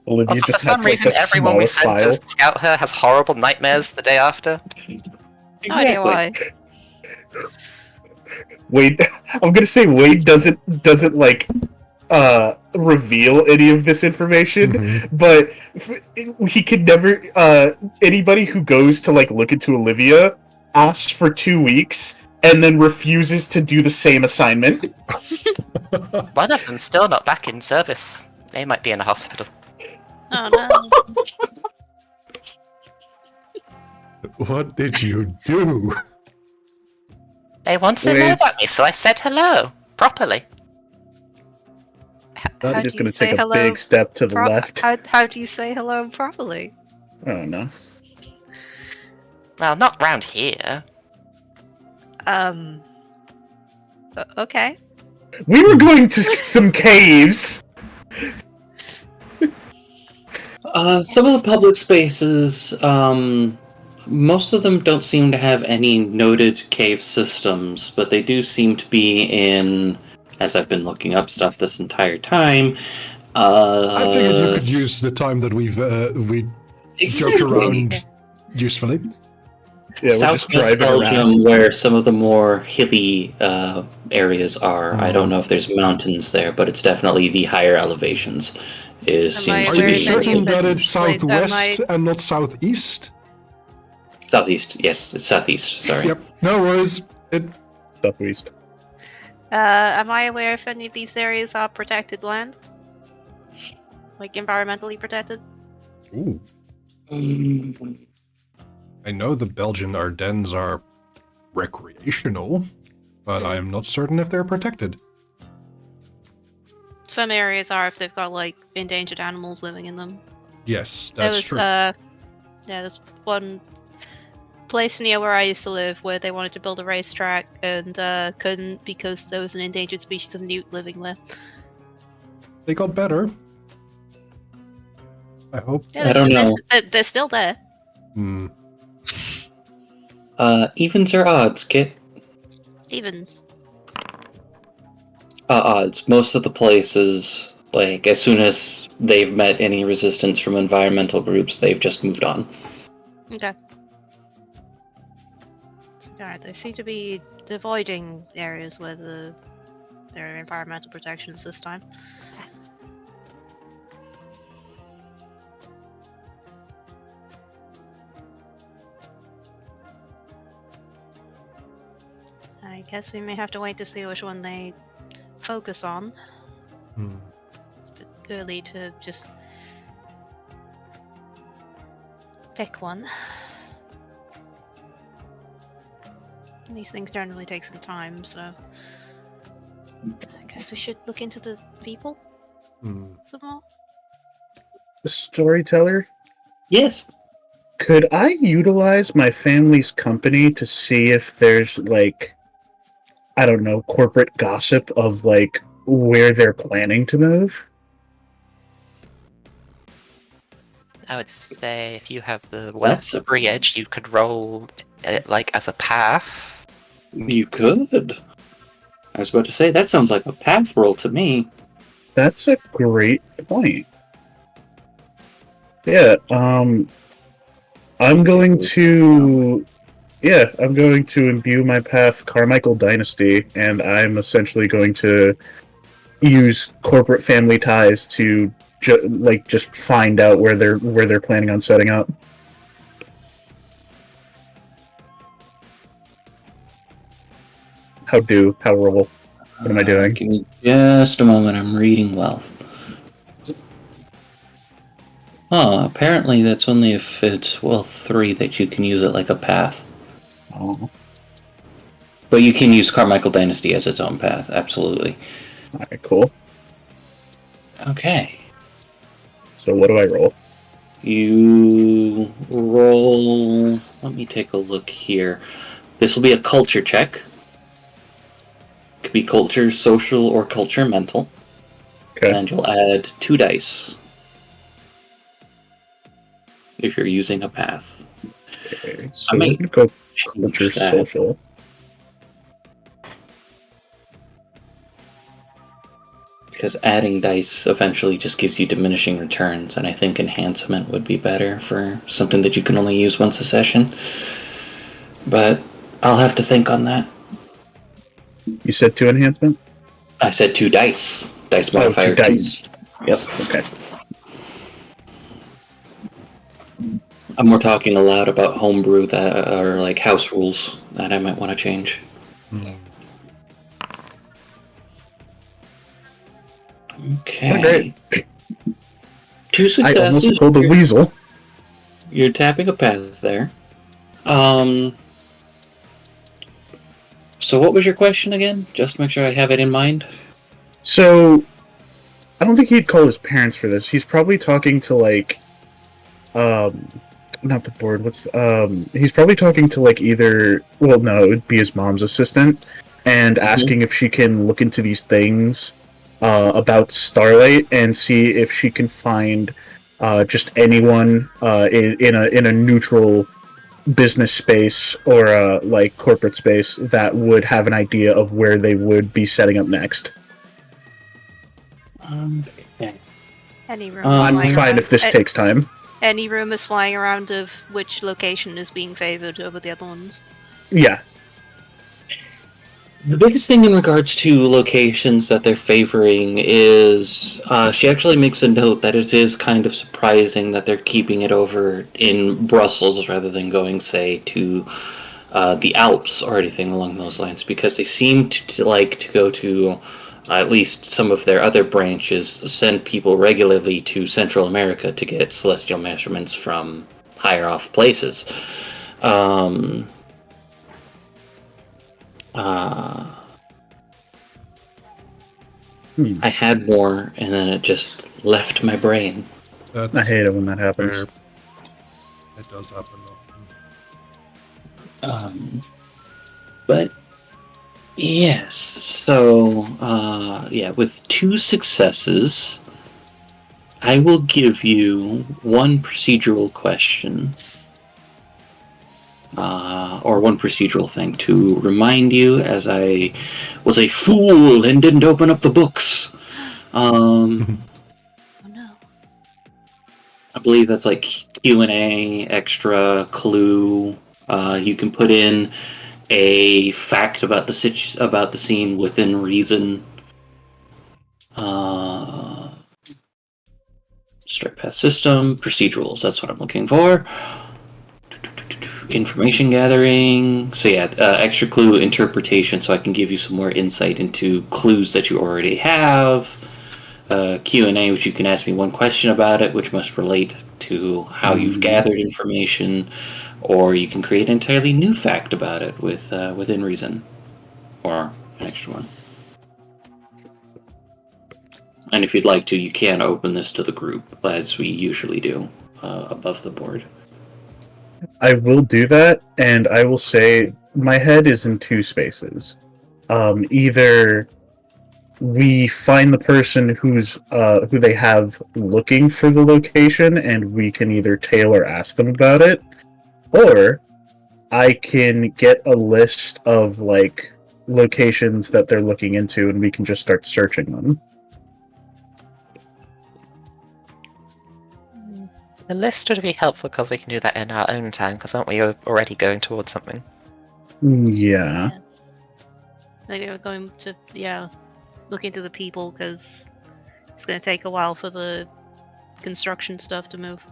Olivia For just some has reason, like the everyone we smallest send file. to scout her has horrible nightmares the day after. No idea why. Wade, I'm gonna say Wade doesn't like reveal any of this information, but he could never. Anybody who goes to like look into Olivia asks for 2 weeks and then refuses to do the same assignment. One of them's still not back in service. They might be in a hospital. Oh no. What did you do? They wanted to know about me, so I said hello properly. That- I'm just going to take a big step to the left. How do you say hello properly? I don't know. Well, not round here. Okay. We were going to some caves. Some of the public spaces, most of them don't seem to have any noted cave systems, but they do seem to be in, as I've been looking up stuff this entire time. I figured you could use the time that we joked around usefully. Yeah, we're just Southwest driving Belgium, around. where some of the more hilly areas are. I don't Mm. know if there's mountains there, but it's definitely the higher elevations. Seems I to Are you aware be of any certain of that this, it's like, southwest and not southeast? southeast. Yes, it's southeast. Sorry. Yep. No worries. Southeast. Am I aware if any of these areas are protected land? Like environmentally protected? Ooh. Mm, I know the Belgian Ardennes are recreational, but I am not certain if they're protected. Some areas are if they've got like endangered animals living in them. Yes, There that's was true. there's one place near where I used to live where they wanted to build a racetrack and couldn't because there was an endangered species of newt living there. They got better. I hope. I don't know. They're still there. Hmm. Evens or odds, Kit? Stevens. Odds. Most of the places, like, as soon as they've met any resistance from environmental groups, they've just moved on. Okay. Alright, they seem to be avoiding areas where there are environmental protections this time. I guess we may have to wait to see which one they focus on. Hmm. It's a bit early to just pick one. These things generally take some time, so I guess we should look into the people Hmm. some more. Storyteller, Yes. could I utilize my family's company to see if there's, like, I don't know, corporate gossip of, like, where they're planning to move? I would say if you have the That's a- Wellsbury edge, you could roll it like as a path. You could. I was about to say, that sounds like a path roll to me. That's a great point. Yeah, I'm going to imbue my path Carmichael Dynasty, and I'm essentially going to use corporate family ties to just find out where they're planning on setting up. How roll? What am I doing? Give me just a moment. I'm reading wealth. Oh, apparently that's only if it's wealth 3 that you can use it like a path. Oh, But you can use Carmichael Dynasty as its own path, absolutely. alright, cool. Okay. So what do I roll? You roll... Let me take a look here. This will be a culture check. Could be culture social or culture mental. Okay. And you'll add 2 dice. If you're using a path. Okay, I so we're might gonna go change culture that. social. Because adding dice eventually just gives you diminishing returns, and I think enhancement would be better for something that you can only use once a session. But I'll have to think on that. You said 2 enhancement? I said 2 dice. Dice Oh, modifier 2 2. dice. Yep. Okay. I'm more talking aloud about homebrew that are like house rules that I might want to change. Hmm. Okay. Great. 2 I successes. almost pulled a weasel. You're tapping a path there. So what was your question again? Just to make sure I have it in mind. So, I don't think he'd call his parents for this. He's probably talking to, like, not the board, he's probably talking to, like, either, well, no, it would be his mom's assistant, and asking if she can look into these things, about Starlight, and see if she can find, just anyone, in a neutral business space or like corporate space that would have an idea of where they would be setting up next. Okay. Any rumors I'm flying fine around? if this takes time. Any rumors flying around of which location is being favored over the other ones? Yeah. The biggest thing in regards to locations that they're favoring is she actually makes a note that it is kind of surprising that they're keeping it over in Brussels rather than going, say, to the Alps or anything along those lines, because they seem to like to go to at least some of their other branches, send people regularly to Central America to get celestial measurements from higher off places. I had more, and then it just left my brain. That's I hate it when that happens. fair. It does happen. But yes, so yeah, with 2 successes, I will give you one procedural question, or one procedural thing to remind you, as I was a fool and didn't open up the books. Oh no. I believe that's like Q&A, extra clue. You can put in a fact about the scene within reason. Strike path system, procedurals, that's what I'm looking for. Information gathering. So yeah, extra clue interpretation, so I can give you some more insight into clues that you already have. Q&A, which you can ask me one question about it, which must relate to how you've gathered information, or you can create an entirely new fact about it with within reason, or an extra one. And if you'd like to, you can open this to the group, as we usually do, above the board. I will do that, and I will say my head is in 2 spaces. Either we find the person who they have looking for the location, and we can either tailor ask them about it, or I can get a list of like locations that they're looking into, and we can just start searching them. The list would be helpful because we can do that in our own time, because aren't we already going towards something? Yeah. Maybe we're going to, look into the people, because it's going to take a while for the construction stuff to move.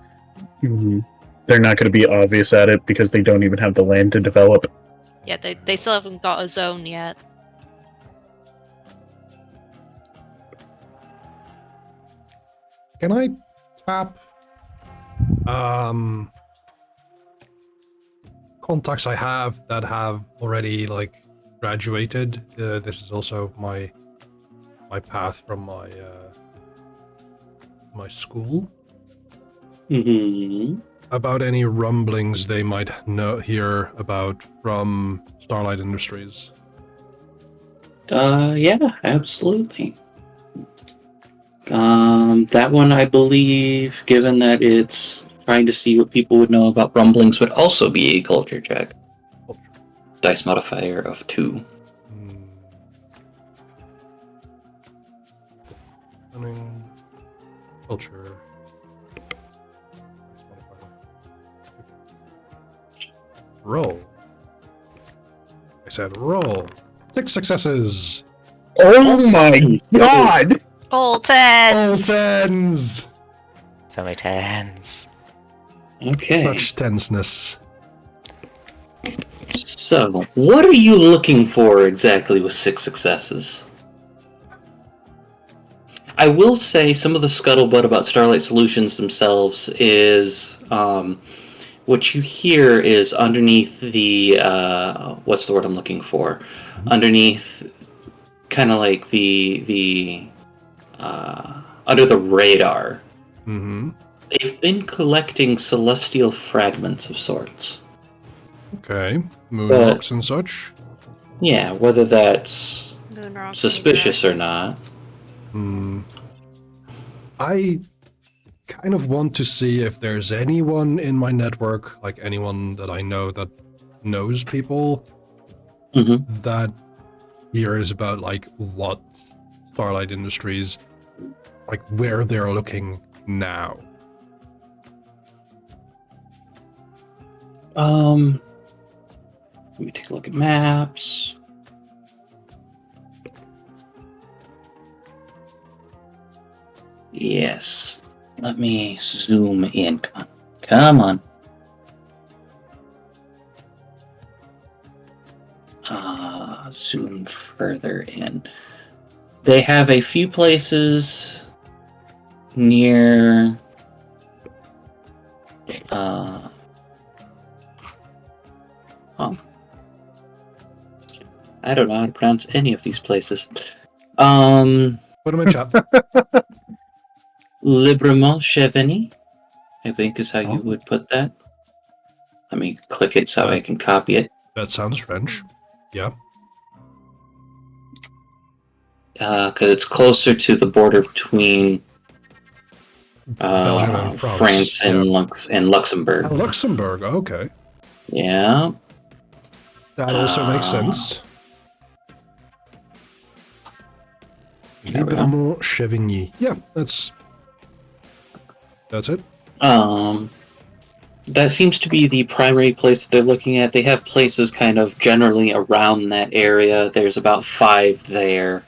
Mm-hmm. They're not going to be obvious at it because they don't even have the land to develop. Yeah, they still haven't got a zone yet. Can I tap contacts I have that have already like graduated? This is also my path from my my school. Mm-hmm. About any rumblings they might hear about from Starlight Industries. Yeah, absolutely. That one, I believe, given that it's trying to see what people would know about rumblings, would also be a culture check. Dice modifier of 2. Cunning, culture. Roll. I said roll. 6 successes. Oh my god! All 10! All 10s! So many 10s. Okay. Such tenseness. So, what are you looking for exactly with 6 successes? I will say some of the scuttlebutt about Starlight Solutions themselves is what you hear is underneath the what's the word I'm looking for? Underneath, kind of like the under the radar. Mm-hmm. They've been collecting celestial fragments of sorts. Okay. Moon But- rocks and such. Yeah, whether that's Moon rocks, suspicious or meteorites. not. Hmm. I kind of want to see if there's anyone in my network, like anyone that I know that knows people Mm-hmm. that hears about like what Starlight Industries, like where they're looking now. Let me take a look at maps. Yes. Let me zoom in. Come on. Zoom further in. They have a few places near I don't know how to pronounce any of these places. Put them in chat. Librement Chevigny, I think is how you Oh. would put that. Let me click it so I can copy it. That sounds French. Yeah. Because it's closer to the border between Belgium and France and, yeah. and Luxembourg. And Luxembourg, okay. Yeah. That also makes Ah. sense. There we go. Librement Chevigny. Yeah, that's it. That seems to be the primary place that they're looking at. They have places kind of generally around that area. There's about 5 there.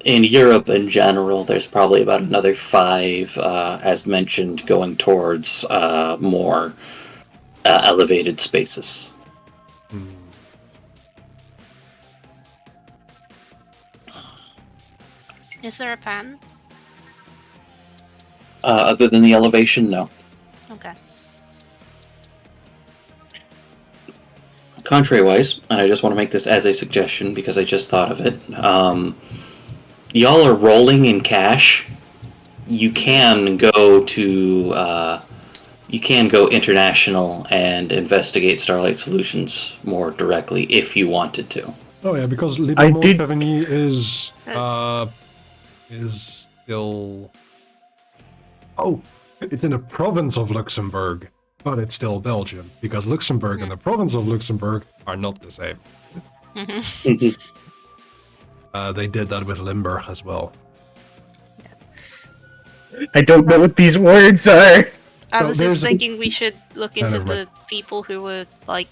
In Europe in general, there's probably about another 5, as mentioned, going towards more elevated spaces. Is there a pattern? Other than the elevation, no. Okay. Contrary-wise, and I just want to make this as a suggestion because I just thought of it, y'all are rolling in cash. You can go to you can go international and investigate Starlight Solutions more directly if you wanted to. Oh yeah, because Librement did- Chevigny is still. Oh, it's in a province of Luxembourg, but it's still Belgium because Luxembourg and the province of Luxembourg are not the same. They did that with Limburg as well. I don't know what these words are. I So was there's just thinking we should look into never mind. the people who were like,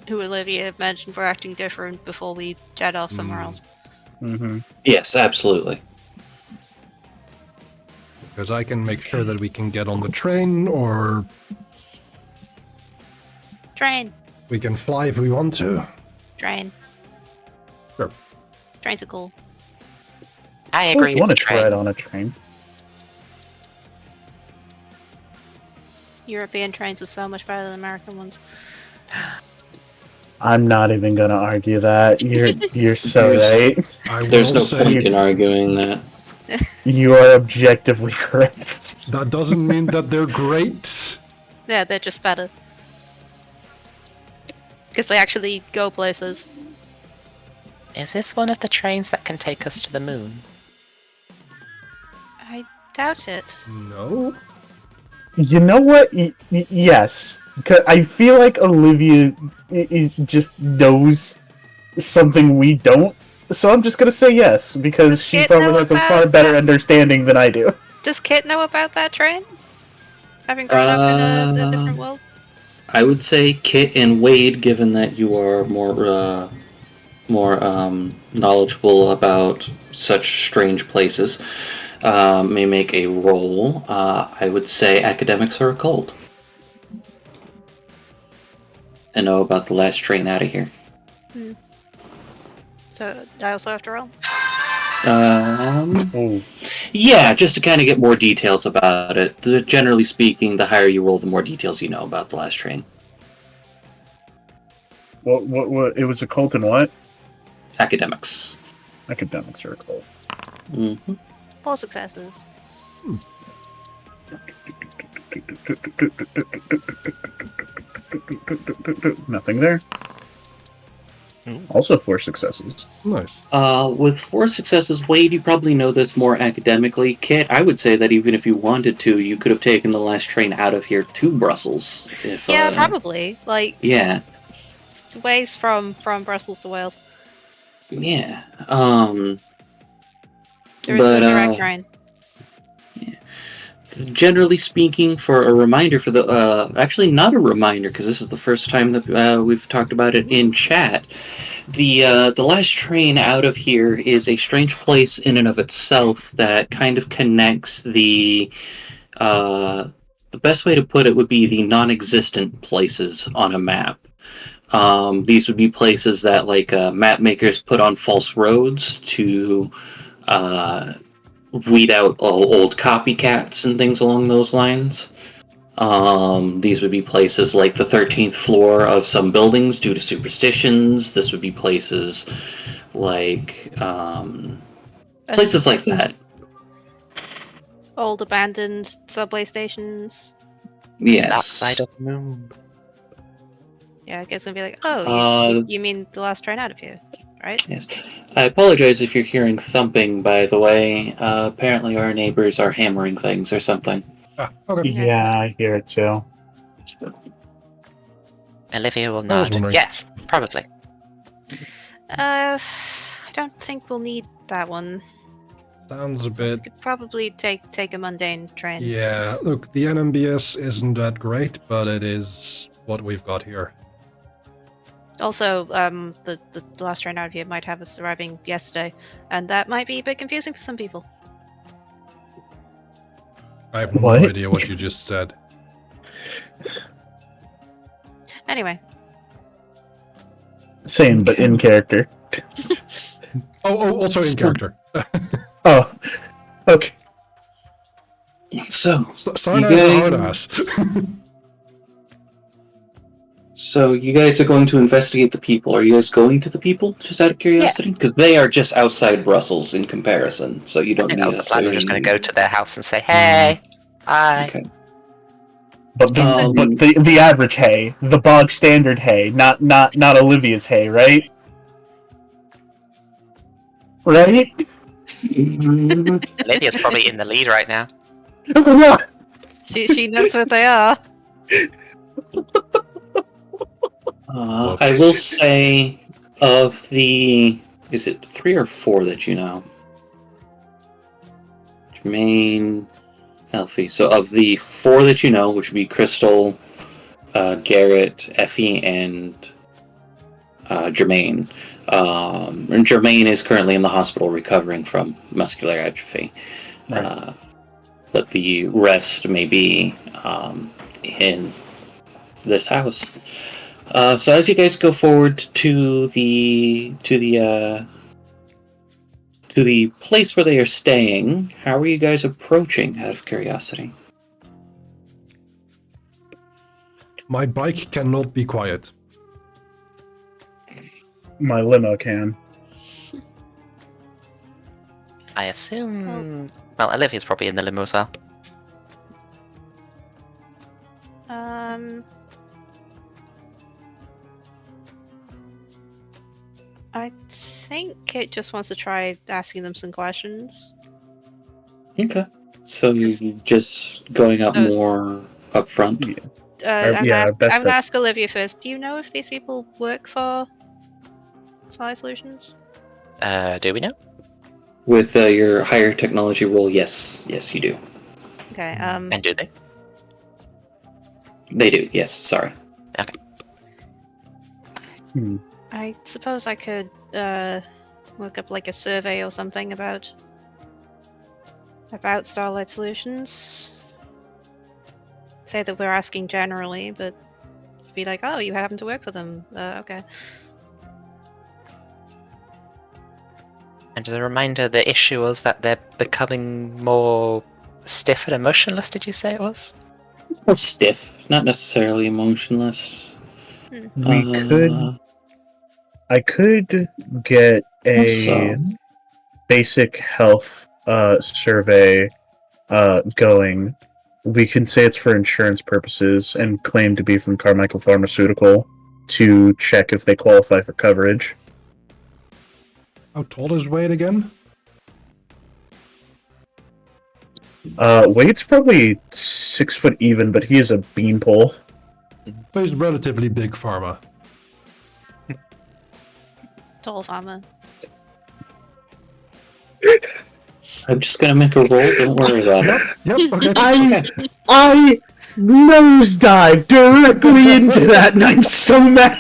who Olivia mentioned were acting different before we jet off somewhere else. Mm-hmm. Yes, absolutely. Because I can make sure that we can get on the train, or Train, we can fly if we want to. train. Sure. Trains are cool. I I agree with want the to ride train. on a train. European trains are so much better than American ones. I'm not even gonna argue that. You're so right. I There's will no say point in arguing that. You are objectively correct. that doesn't mean that they're great. Yeah, they're just better. Because they actually go places. Is this one of the trains that can take us to the moon? I doubt it. No. You know what? Yes. 'Cause I feel like Olivia just knows something we don't. So I'm just gonna say yes, because Does she Kit probably know has a about far better that? understanding than I do. Does Kit know about that train? Having grown up in a different world? I would say Kit and Wade, given that you are more knowledgeable about such strange places, may make a roll. I would say academics are occult. And know about the last train out of here. So I also have to roll? Oh, Yeah, just to kind of get more details about it. Generally speaking, the higher you roll, the more details you know about the last train. what? It was a cult and what? Academics. Academics are a cult. Mm-hmm. 4 successes. Nothing there. Also 4 successes. Nice. With 4 successes, Wade, you probably know this more academically. Kit, I would say that even if you wanted to, you could have taken the last train out of here to Brussels. If, Yeah, probably. Like, Yeah, it's ways from Brussels to Wales. yeah. There is But, no direct train. generally speaking, for a reminder for the actually not a reminder because this is the first time that we've talked about it in chat. The last train out of here is a strange place in and of itself that kind of connects the best way to put it would be the non-existent places on a map. These would be places that like map makers put on false roads to weed out old copycats and things along those lines. These would be places like the 13th floor of some buildings due to superstitions. This would be places like places like that. Old abandoned subway stations. Yes. Outside of the moon. Yeah, I guess it'd be like, oh, Uh, you mean the last train out of here, right? Yes. I apologize if you're hearing thumping, by the way. Apparently our neighbors are hammering things or something. Okay. Yeah, I hear it too. Olivia will I was nod. wondering. Yes, probably. I don't think we'll need that one. Sounds a bit. Could probably take a mundane train. Yeah, look, the NMBS isn't that great, but it is what we've got here. Also, the last train out of here might have us arriving yesterday, and that might be a bit confusing for some people. I have What? no idea what you just said. Anyway, Same, but in character. Also in character. Oh, okay. So, Scion You is a guys- hard ass. so you guys are going to investigate the people. Are you guys going to the people, just out of curiosity? Because they are just outside Brussels in comparison, so you I don't think need that was the us plan. We're just going to go to their house and say, hey, hi. Okay. But Um, the average hay, the bog standard hay, not Olivia's hay, right? Right? Olivia's probably in the lead right now. she knows what they are. I will say, of the... Is it 3 or 4 that you know? Jermaine, Elfie. So of the 4 that you know, which would be Crystal, Garrett, Effie, and Jermaine. And Jermaine is currently in the hospital recovering from muscular atrophy. Right. But the rest may be in this house. So as you guys go forward to the place where they are staying, how are you guys approaching? Out of curiosity. My bike cannot be quiet. My limo can. I assume... Well, Olivia's probably in the limo as well. I think it just wants to try asking them some questions. Okay. So you're just going up So- more up front? Yeah. I'm gonna yeah, ask, best I'm gonna bet. ask Olivia first. Do you know if these people work for Sci Solutions? Do we know? With your higher technology role, yes. Yes, you do. Okay. And do they? They do, yes, sorry. I suppose I could work up like a survey or something about Starlight Solutions. Say that we're asking generally, but be like, oh, you happen to work for them. Okay. And as a reminder, the issue was that they're becoming more stiff and emotionless, did you say it was? Or stiff, not necessarily emotionless. I could get a So, basic health survey going. We can say it's for insurance purposes and claim to be from Carmichael Pharmaceutical to check if they qualify for coverage. How tall is Wade again? Wade's probably 6 foot even, but he is a beanpole. But he's relatively big pharma. Tall farmer. I'm just gonna make a roll, don't worry about it. Yep, okay. I nosedive directly into that, and I'm so mad.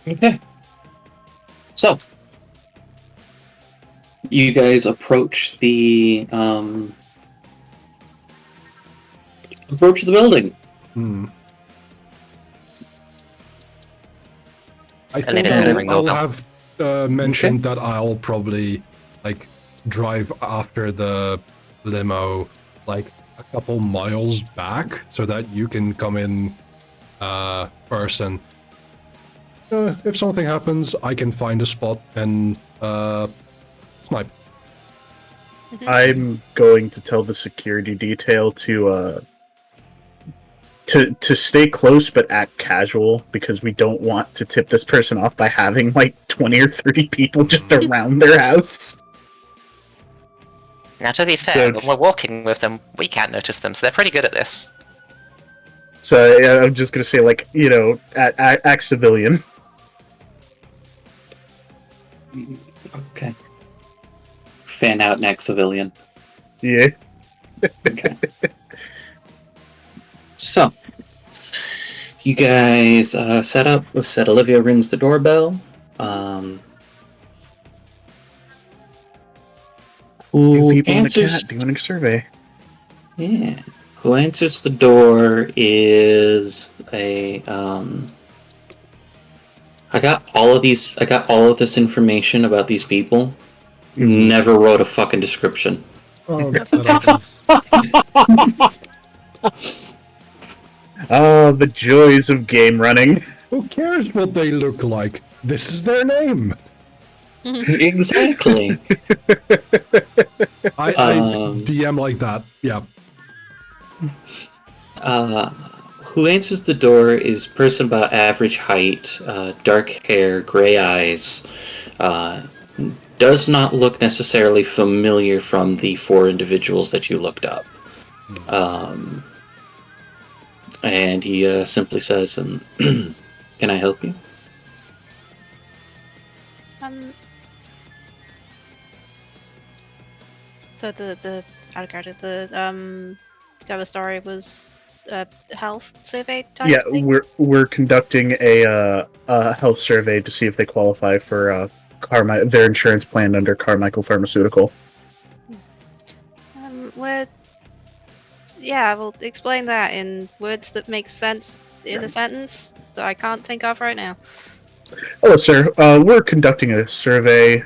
Okay. So, you guys approach the building. I And think it is gonna ring I'll doorbell. have mentioned that I'll probably like drive after the limo like a couple miles back so that you can come in first and if something happens I can find a spot and snipe. I'm going to tell the security detail to stay close but act casual because we don't want to tip this person off by having like 20 or 30 people just around their house. Now, to be fair, So- when we're walking with them, we can't notice them, so they're pretty good at this. So yeah, I'm just gonna say like, you know, act civilian. Okay. Fan out next civilian. Yeah. Okay. So, you guys set up. Said Olivia rings the doorbell. Two Who people and a answers? cat doing a survey. Yeah. Who answers the door is a I got all of this information about these people. Never wrote a fucking description. Oh, that happens. Oh, the joys of game running. Who cares what they look like? This is their name. Exactly. I DM like that. Yeah. Who answers the door is person about average height, dark hair, gray eyes. Does not look necessarily familiar from the 4 individuals that you looked up. And he simply says, "Can I help you?" So the out of character, the cover story was a health survey type Yeah, thing? we're conducting a health survey to see if they qualify for their insurance plan under Carmichael Pharmaceutical. Yeah, well, explain that in words that make sense in a sentence that I can't think of right now. Hello, sir. We're conducting a survey.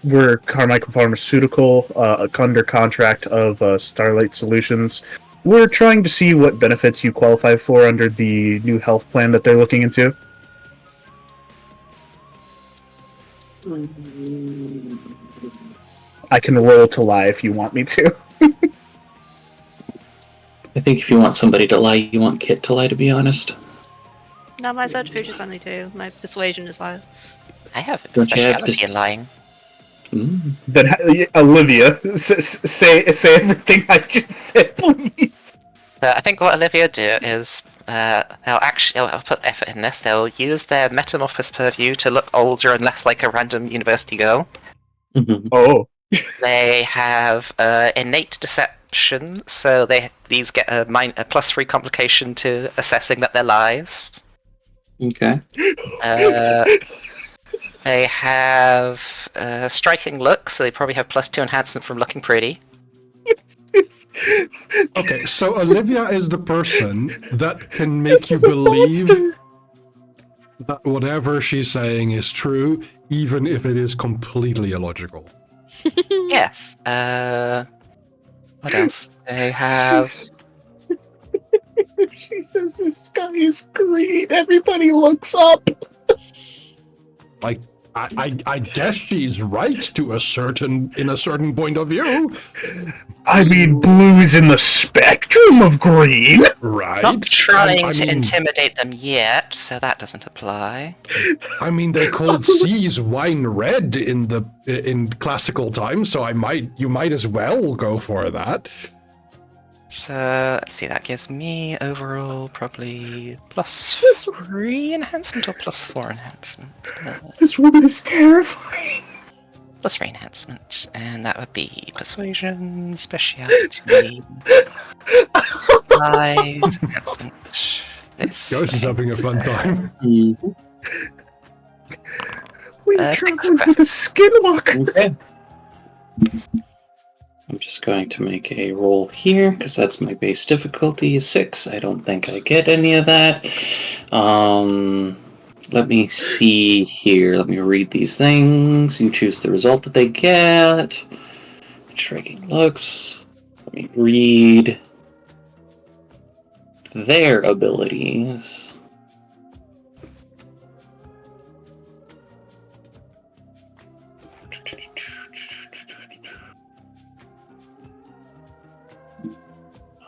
We're Carmichael Pharmaceutical, under contract of Starlight Solutions. We're trying to see what benefits you qualify for under the new health plan that they're looking into. I can roll to lie if you want me to. I think if you want somebody to lie, you want Kit to lie, to be honest. No, my subterfuge is only 2. My persuasion is low. I have a Don't you have speciality to- in lying. Then Olivia, say everything I just said, please. But I think what Olivia do is they'll put effort in this. They'll use their metamorphosis purview to look older and less like a random university girl. Oh, They have innate deception, so these get a +3 complication to assessing that they're lies. Okay. They have striking look, so they probably have +2 enhancement from looking pretty. Okay, so Olivia is the person that can make This you is a believe monster. that whatever she's saying is true, even if it is completely illogical. Yes. What else? They have. She's- She says the sky is green. Everybody looks up. Like, I guess she's right to in a certain point of view. I mean, blue's in the spectrum of green. Right. Not trying And, to intimidate them yet, so that doesn't apply. I mean, they called seas wine red in classical times, so you might as well go for that. So let's see, that gives me overall probably +3 enhancement or +4 enhancement. This woman is terrifying. +3 enhancement, and that would be persuasion, speciality, size, enhancement. This. Ghost is having a fun time. Mhm. We Six traveling with a skinwalker. Okay. I'm just going to make a roll here because that's my base difficulty is 6. I don't think I get any of that. Let me see here. Let me read these things. You choose the result that they get. Striking looks. Let me read their abilities.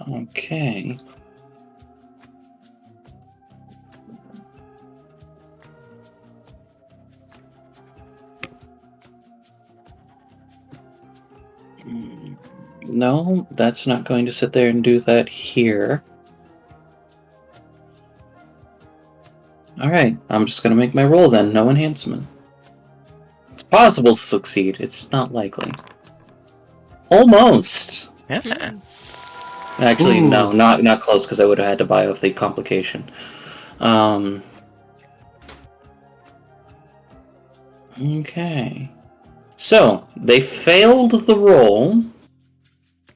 Okay. No, that's not going to sit there and do that here. Alright, I'm just going to make my roll then. No enhancement. It's possible to succeed. It's not likely. Almost! Yeah. Actually, Ooh. no, not close because I would have had to buy off the complication. Okay. So, they failed the roll.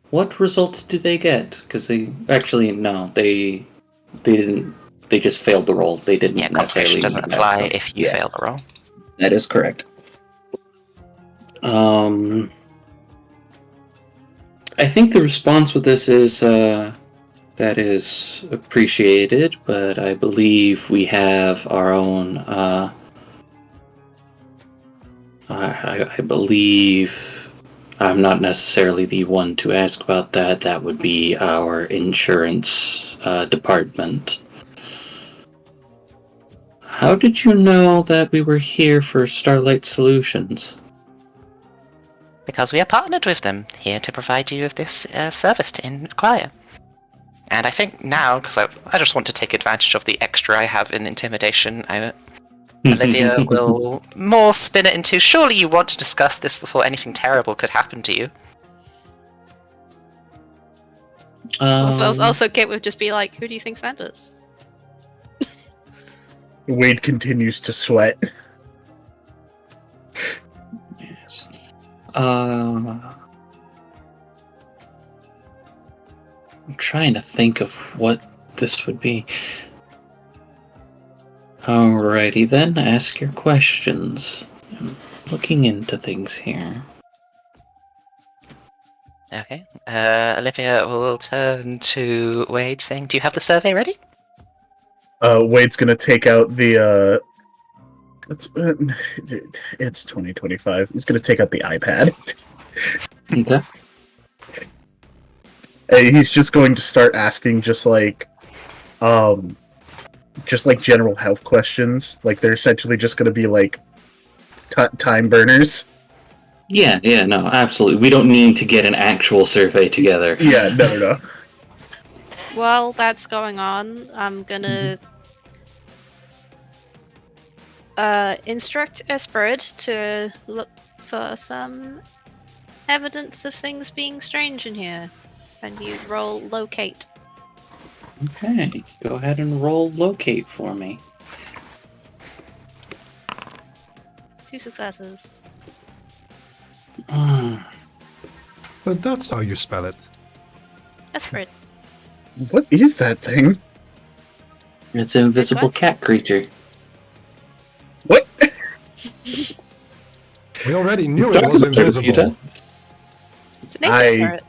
What result do they get? Because they... Actually, no. They didn't... They just failed the roll. They didn't Yeah, necessarily... complication doesn't apply if you Yeah. fail the roll. That is correct. I think the response with this is that is appreciated, but I believe we have our own. I believe I'm not necessarily the one to ask about that. That would be our insurance department. How did you know that we were here for Starlight Solutions? Because we are partnered with them, here to provide you with this service to inquire. And I think now, because I just want to take advantage of the extra I have in intimidation, Olivia will more spin it into, surely you want to discuss this before anything terrible could happen to you. Also, Kit would just be like, "Who do you think sent us?" Wade continues to sweat. Yes. I'm trying to think of what this would be. Alrighty then, ask your questions. I'm looking into things here. Okay. Olivia will turn to Wade, saying, "Do you have the survey ready?" Wade's gonna take out the it's 2025. He's gonna take out the iPad. Okay. He's just going to start asking just like general health questions. Like they're essentially just gonna be like time burners. Yeah, no, absolutely. We don't need to get an actual survey together. Yeah, no. While that's going on, I'm gonna instruct Esperid to look for some evidence of things being strange in here. And you roll locate. Okay, go ahead and roll locate for me. 2 successes. But that's how you spell it. Esprit. What is that thing? It's an invisible What? cat creature. What? We already knew it Talked was about it a few invisible. times. It's a nature spirit.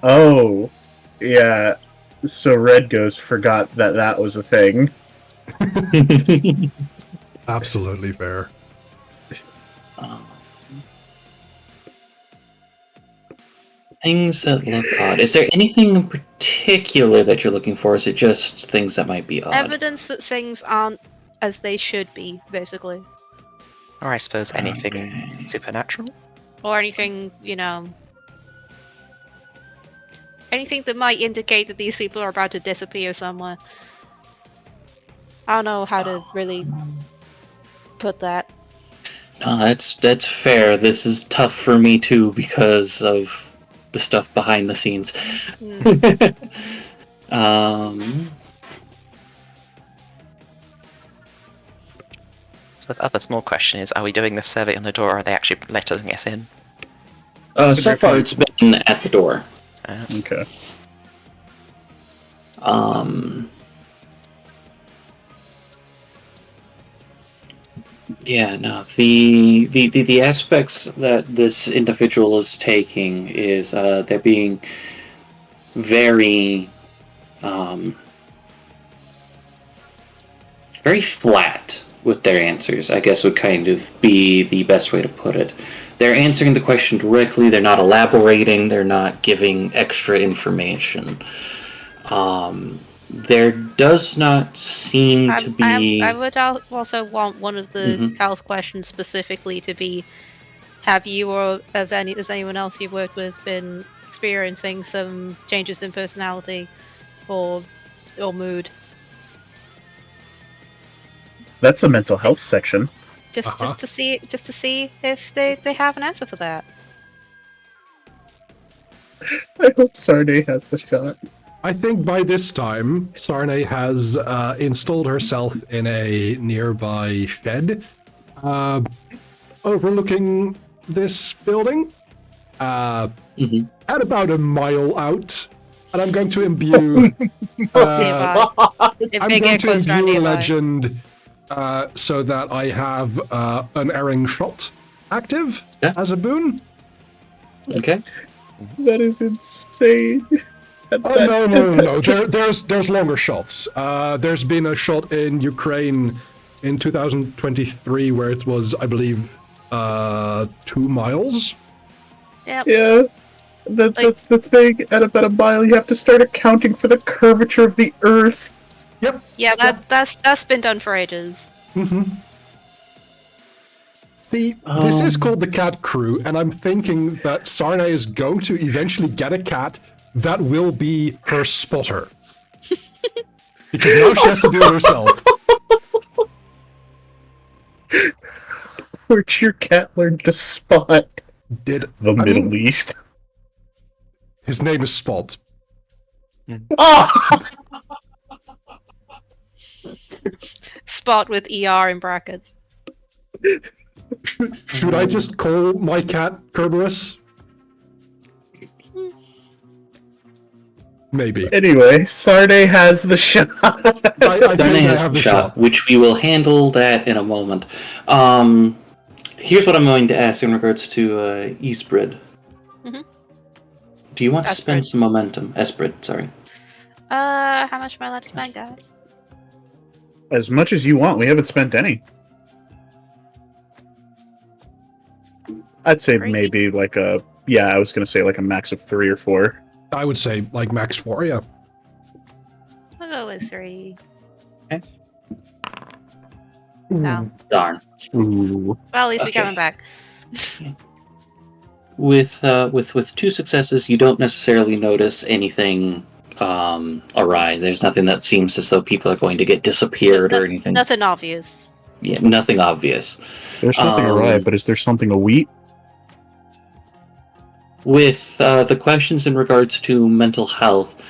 Oh, yeah. So Red Ghost forgot that was a thing. Absolutely fair. Um, things that look odd. Is there anything in particular that you're looking for? Or is it just things that might be odd? Evidence that things aren't as they should be, basically. Or I suppose anything Okay. supernatural? Or anything, anything that might indicate that these people are about to disappear somewhere. I don't know how to really put that. No, that's fair. This is tough for me too because of the stuff behind the scenes. So the other small question is, are we doing this survey on the door, or are they actually letting us in? So far it's been at the door. Okay. Yeah, no. The aspects that this individual is taking is they're being very very flat with their answers, I guess would kind of be the best way to put it. They're answering the question directly, they're not elaborating, they're not giving extra information. There does not seem to be... I would also want one of the health questions specifically to be, has anyone else you've worked with been experiencing some changes in personality or mood? That's the mental health section. Just to see if they have an answer for that. I hope Sarday has the shot. I think by this time, Sarne has installed herself in a nearby shed overlooking this building at about a mile out. And I'm going to imbue... I'm going to imbue a legend so that I have an erring shot active as a boon. Okay. That is insane. No. There's longer shots. There's been a shot in Ukraine in 2023 where it was, I believe, 2 miles. Yep. Yeah. That's the thing. At about a mile, you have to start accounting for the curvature of the Earth. Yep. Yeah, that's been done for ages. See, this is called the Cat Crew, and I'm thinking that Sarna is going to eventually get a cat that will be her spotter. Because now she has to do it herself. Where'd your cat learn to spot? The Middle East. His name is Spot. Oh! Spot with ER in brackets. Should I just call my cat Kerberos? Maybe. Anyway, Sarday has the shot. I Darnay has have the the shot, which we will handle that in a moment. Here's what I'm going to ask in regards to Eastbrid. Do you want to spend some momentum? Esprit, sorry. How much am I allowed to spend, guys? As much as you want. We haven't spent any. I'd say maybe like a... Yeah, I was going to say like a max of 3 or 4. I would say like max 4, yeah. I'll go with 3. Okay. No. Darn. Ooh. Well, at least we're coming back. With 2 successes, you don't necessarily notice anything awry. There's nothing that seems as though people are going to get disappeared or anything. Nothing obvious. Yeah, nothing obvious. There's nothing awry, but is there something a wheat? With the questions in regards to mental health,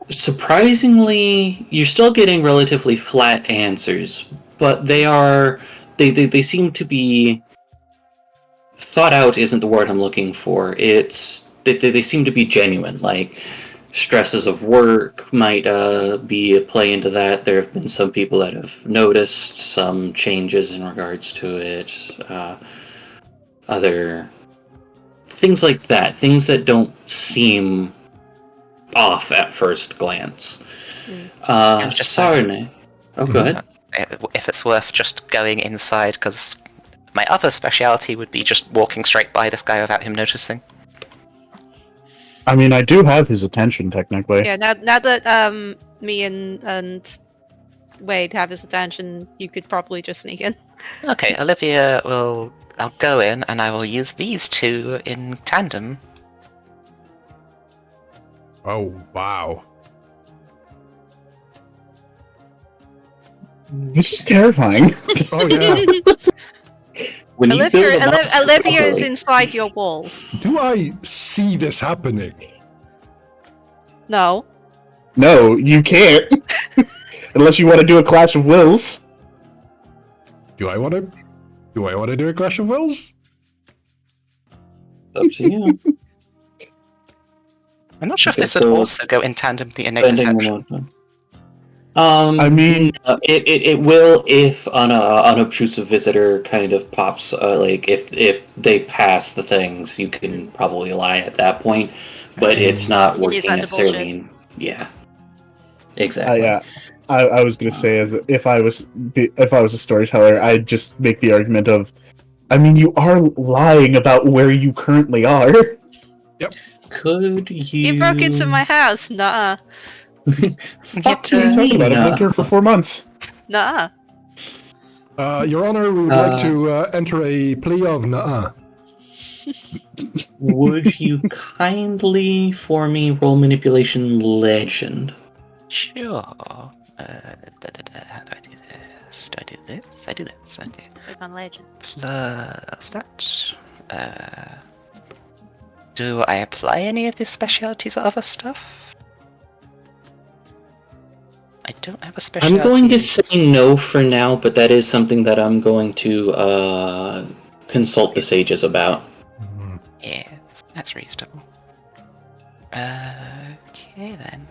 surprisingly, you're still getting relatively flat answers, but they seem to be thought out isn't the word I'm looking for. It's they seem to be genuine. Like stresses of work might be a play into that. There have been some people that have noticed some changes in regards to it. Other things like that. Things that don't seem off at first glance. I'm just Sarne. Oh, go ahead. If it's worth just going inside, because my other speciality would be just walking straight by this guy without him noticing. I mean, I do have his attention, technically. Yeah, now that me and Wade have his attention, you could probably just sneak in. Okay, Olivia will... I'll go in, and I will use these two in tandem. Oh, wow. This is terrifying. Oh, yeah. When you build a monster Olivia is properly- inside your walls. Do I see this happening? No. No, you can't. Unless you want to do a Clash of Wills. Do I want to do a Clash of Wills? Up to you. I'm not sure Okay, if this would so- also go in tandem with the innate Spending deception. one. I mean, it will if an unobtrusive visitor kind of pops. Like if they pass the things, you can probably lie at that point, but it's not You can use working that to necessarily. Yeah, exactly. yeah. I was gonna say, as if I was a storyteller, I'd just make the argument of, I mean, you are lying about where you currently are. Could you? You broke into my house. Nuh-uh. Fuck Get, you, What are you talking about? I've lived Nina. here for 4 months. Nuh-uh. Your Honor, we would like to enter a plea of nuh-uh. Would you kindly, for me, roll manipulation legend? Sure. How do I do this? Do I do this? I do this. I do. Click on legend. Plus that. Do I apply any of these specialities or other stuff? I don't have a I'm specialty. going to say no for now, but that is something that I'm going to consult the sages about. Yes, that's reasonable. Okay then.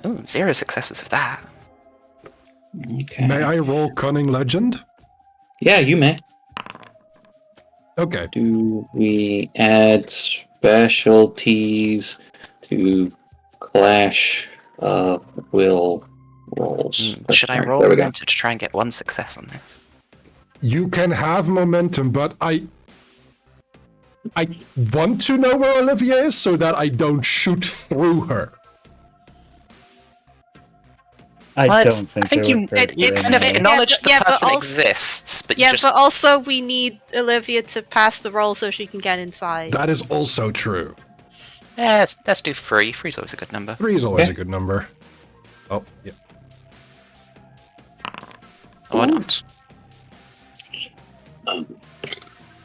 Ooh, 0 successes of that. Okay. May I roll Cunning Legend? Yeah, you may. Okay. Do we add specialties to Clash of Will rolls? Should I roll There we go. momentum to try and get 1 success on there? You can have momentum, but I want to know where Olivia is so that I don't shoot through her. I Well, don't think. I think there you would be it's- kind of Yeah, acknowledge the yeah, but person also- exists, but you Yeah, just but also we need Olivia to pass the roll so she can get inside. That is also true. let's do 3. 3's always a good number. 3 is always Yeah. a good number. Oh, yeah. Or not.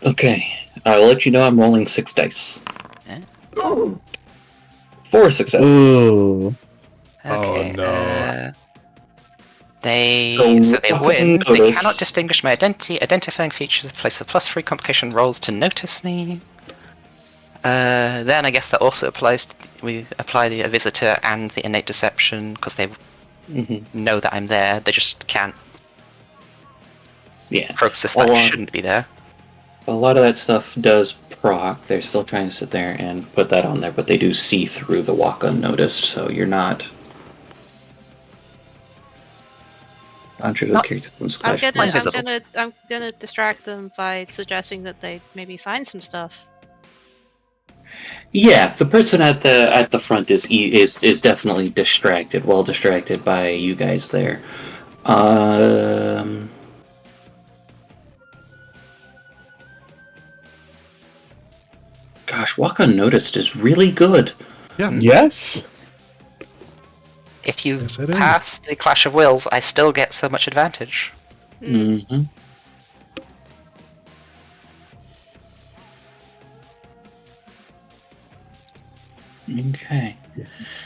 Okay. I'll let you know I'm rolling 6 dice. Eh? 4 successes. Ooh. Okay. no. They So they what win. They notice- cannot distinguish my identity. Identifying features place a +3 complication rolls to notice me. Then I guess that also applies. We apply the visitor and the innate deception because they Mhm. know that I'm there. They just can't Yeah. process that Oh, I shouldn't be there. A lot of that stuff does proc. They're still trying to sit there and put that on there, but they do see through the walk unnoticed, so you're not. Not- invisible. I'm gonna distract them by suggesting that they maybe sign some stuff. Yeah, the person at the front is definitely distracted, well distracted by you guys there. Gosh, walk unnoticed is really good. Yeah. Yes. If you Yes, it is. pass the Clash of Wills, I still get so much advantage. Mm-hmm. Okay.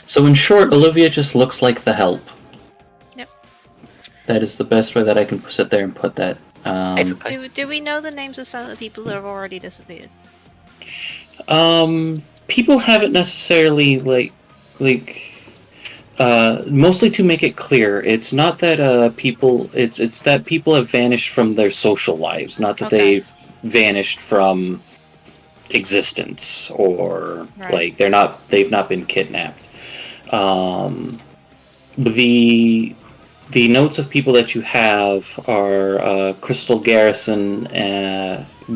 So in short, Olivia just looks like the help. Yep. That is the best way that I can sit there and put that Basically. Do we know the names of some of the people who have already disappeared? People haven't necessarily mostly to make it clear, it's not that people. It's that people have vanished from their social lives, not that Okay. they've vanished from existence or Right. they've not been kidnapped. Um, the notes of people that you have are Crystal Garrison,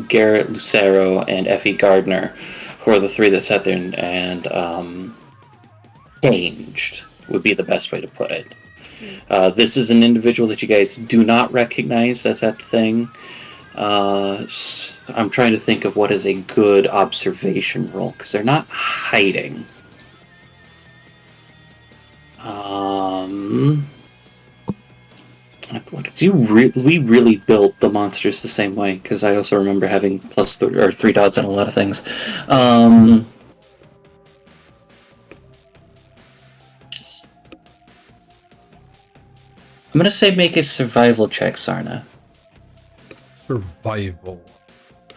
Garrett Lucero, and Effie Gardner, who are the three that sat there and changed, would be the best way to put it. This is an individual that you guys do not recognize that's at the thing. I'm trying to think of what is a good observation roll, because they're not hiding. We really built the monsters the same way, because I also remember having three dots on a lot of things. I'm gonna say make a survival check, Sarna. Survival.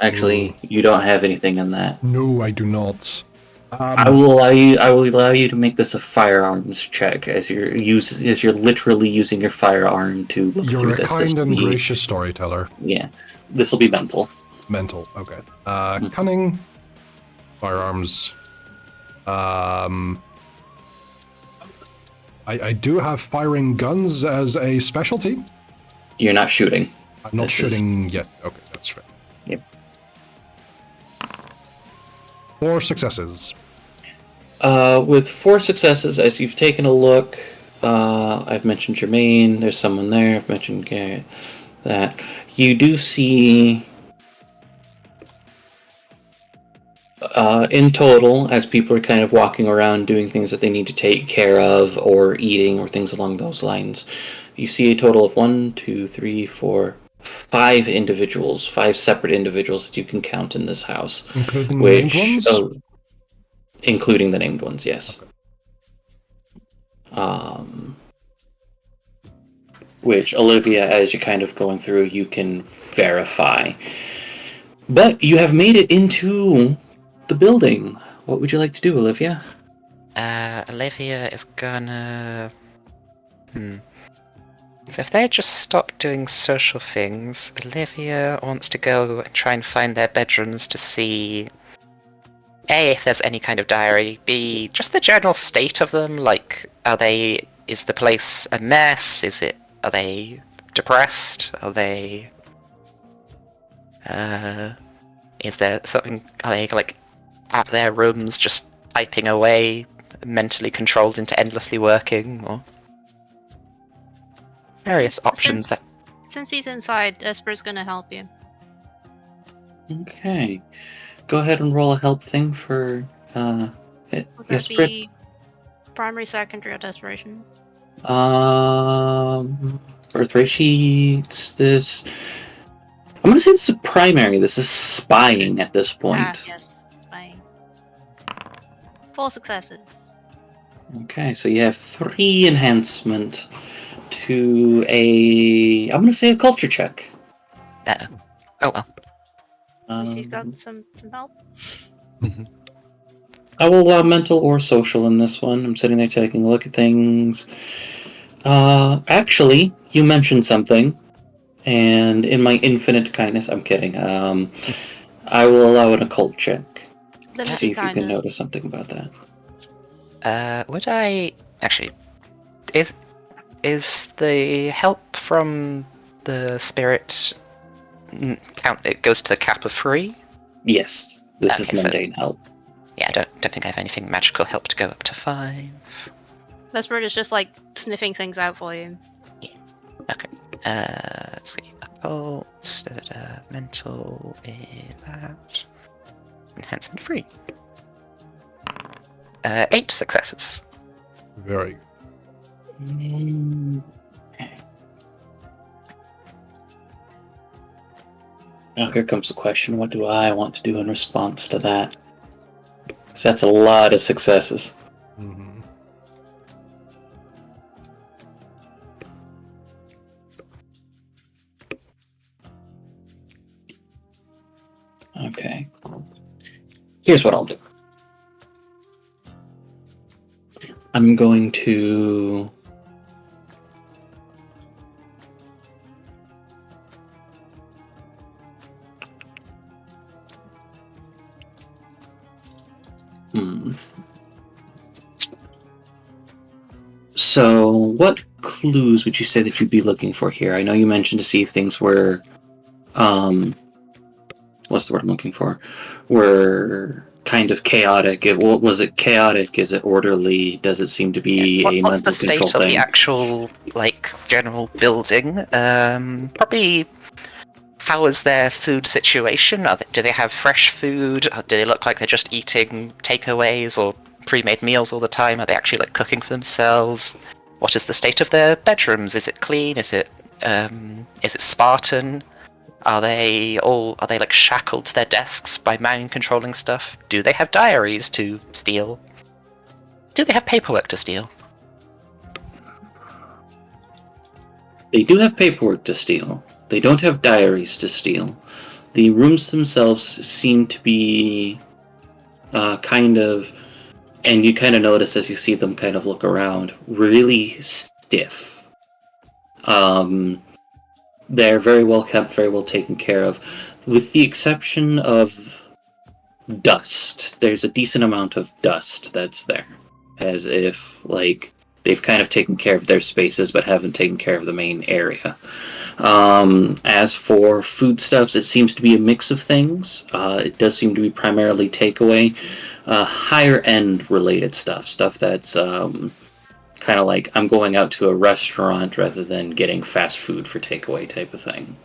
Actually, you don't have anything in that. No, I do not. I will allow you to make this a firearms check, as you're literally using your firearm to look You're through a this. kind and gracious storyteller. Yeah, this will be mental. Mental. Okay. Cunning. Firearms. I do have firing guns as a specialty. You're not shooting. I'm not shooting yet. Okay, that's fair. Yep. 4 successes. With 4 successes, as you've taken a look, I've mentioned Jermaine. There's someone there. I've mentioned Garrett. That you do see. In total, as people are kind of walking around doing things that they need to take care of, or eating, or things along those lines, you see a total of 1, 2, 3, 4, 5 individuals, 5 separate individuals that you can count in this house. Including the named ones? Including the named ones, yes. Okay. Which, Olivia, as you're kind of going through, you can verify. But you have made it into the building. What would you like to do, Olivia? Olivia is gonna... So if they just stop doing social things, Olivia wants to go and try and find their bedrooms to see... A, if there's any kind of diary. B, just the general state of them. Like, is the place a mess? Are they depressed? Are they... is there something... Are they, like, at their rooms just typing away, mentally controlled into endlessly working, or... Various options. Since he's inside, Esper's gonna help you. Okay. Go ahead and roll a help thing for Would that be primary, secondary, or desperation? Birth rate sheets. This. I'm gonna say this is primary. This is spying at this point. Yes, spying. 4 successes. Okay, so you have 3 enhancement to a. I'm gonna say a culture check. Oh well. You've got some help. I will allow mental or social in this one. I'm sitting there taking a look at things. Actually, you mentioned something, and in my infinite kindness, I'm kidding. I will allow an occult check to see if you can notice something about that. Would I actually? Is the help from the spirit count? It goes to the cap of 3. Yes, this is so- mundane help. Yeah, I don't think I have anything magical help to go up to 5. Vesper is just like sniffing things out for you. Okay. Let's see. Occult, mental, that. Enhancement 3. 8 successes. Very good. Now here comes the question, what do I want to do in response to that? Because that's a lot of successes. Mm-hmm. Okay. Here's what I'll do. I'm going to... So, what clues would you say that you'd be looking for here? I know you mentioned to see if things were, what's the word I'm looking for? Were kind of chaotic. Was it chaotic? Is it orderly? Does it seem to be a What's the mental control state of thing? the actual, like, general building? Probably, how is their food situation? Do they have fresh food? Do they look like they're just eating takeaways or pre-made meals all the time? Are they actually, like, cooking for themselves? What is the state of their bedrooms? Is it clean? Is it Spartan? Are they like shackled to their desks by mind controlling stuff? Do they have diaries to steal? Do they have paperwork to steal? They do have paperwork to steal. They don't have diaries to steal. The rooms themselves seem to be kind of, and you kind of notice as you see them kind of look around, really stiff. They're very well kept, very well taken care of, with the exception of dust. There's a decent amount of dust that's there, as if, like, they've kind of taken care of their spaces but haven't taken care of the main area. As for foodstuffs, it seems to be a mix of things. It does seem to be primarily takeaway, higher end related stuff that's kind of like I'm going out to a restaurant rather than getting fast food for takeaway type of thing.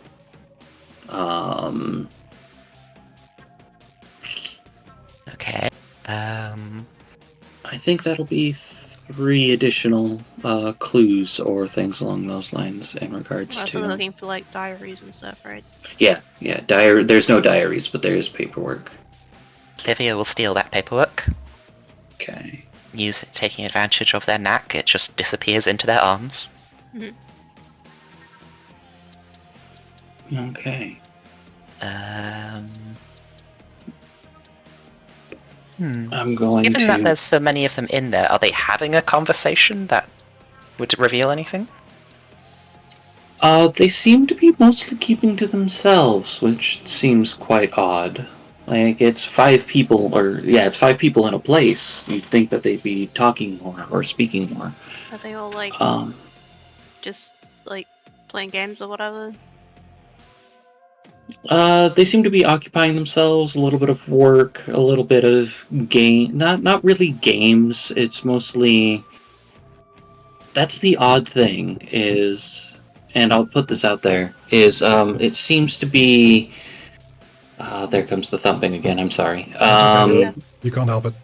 Okay. I think that'll be 3 additional clues or things along those lines in regards We're also to. looking for like diaries and stuff, right? Yeah. There's no diaries, but there is paperwork. Livia will steal that paperwork. Okay. Use it, taking advantage of their knack. It just disappears into their arms. Okay. I'm going Given to. that there's so many of them in there, are they having a conversation that would reveal anything? They seem to be mostly keeping to themselves, which seems quite odd. Like, it's 5 people, it's 5 people in a place. You'd think that they'd be talking more or speaking more. Are they all like just like playing games or whatever? They seem to be occupying themselves, a little bit of work, a little bit of game. Not really games. It's mostly. That's the odd thing is, and I'll put this out there, is it seems to be. There comes the thumping again. I'm sorry. You can't help it.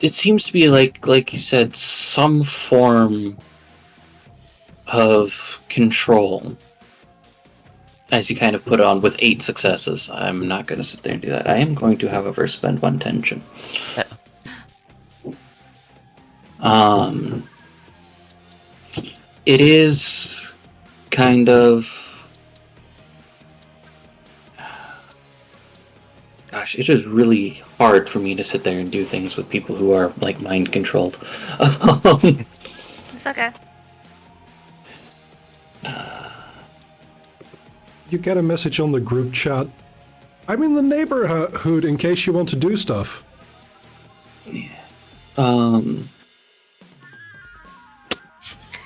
It seems to be like you said, some form of control, as you kind of put on with 8 successes. I'm not going to sit there and do that. I am going to, however, spend 1 tension. It is kind of. Gosh, it is really hard for me to sit there and do things with people who are, like, mind controlled. It's okay. You get a message on the group chat. I'm in the neighborhood in case you want to do stuff.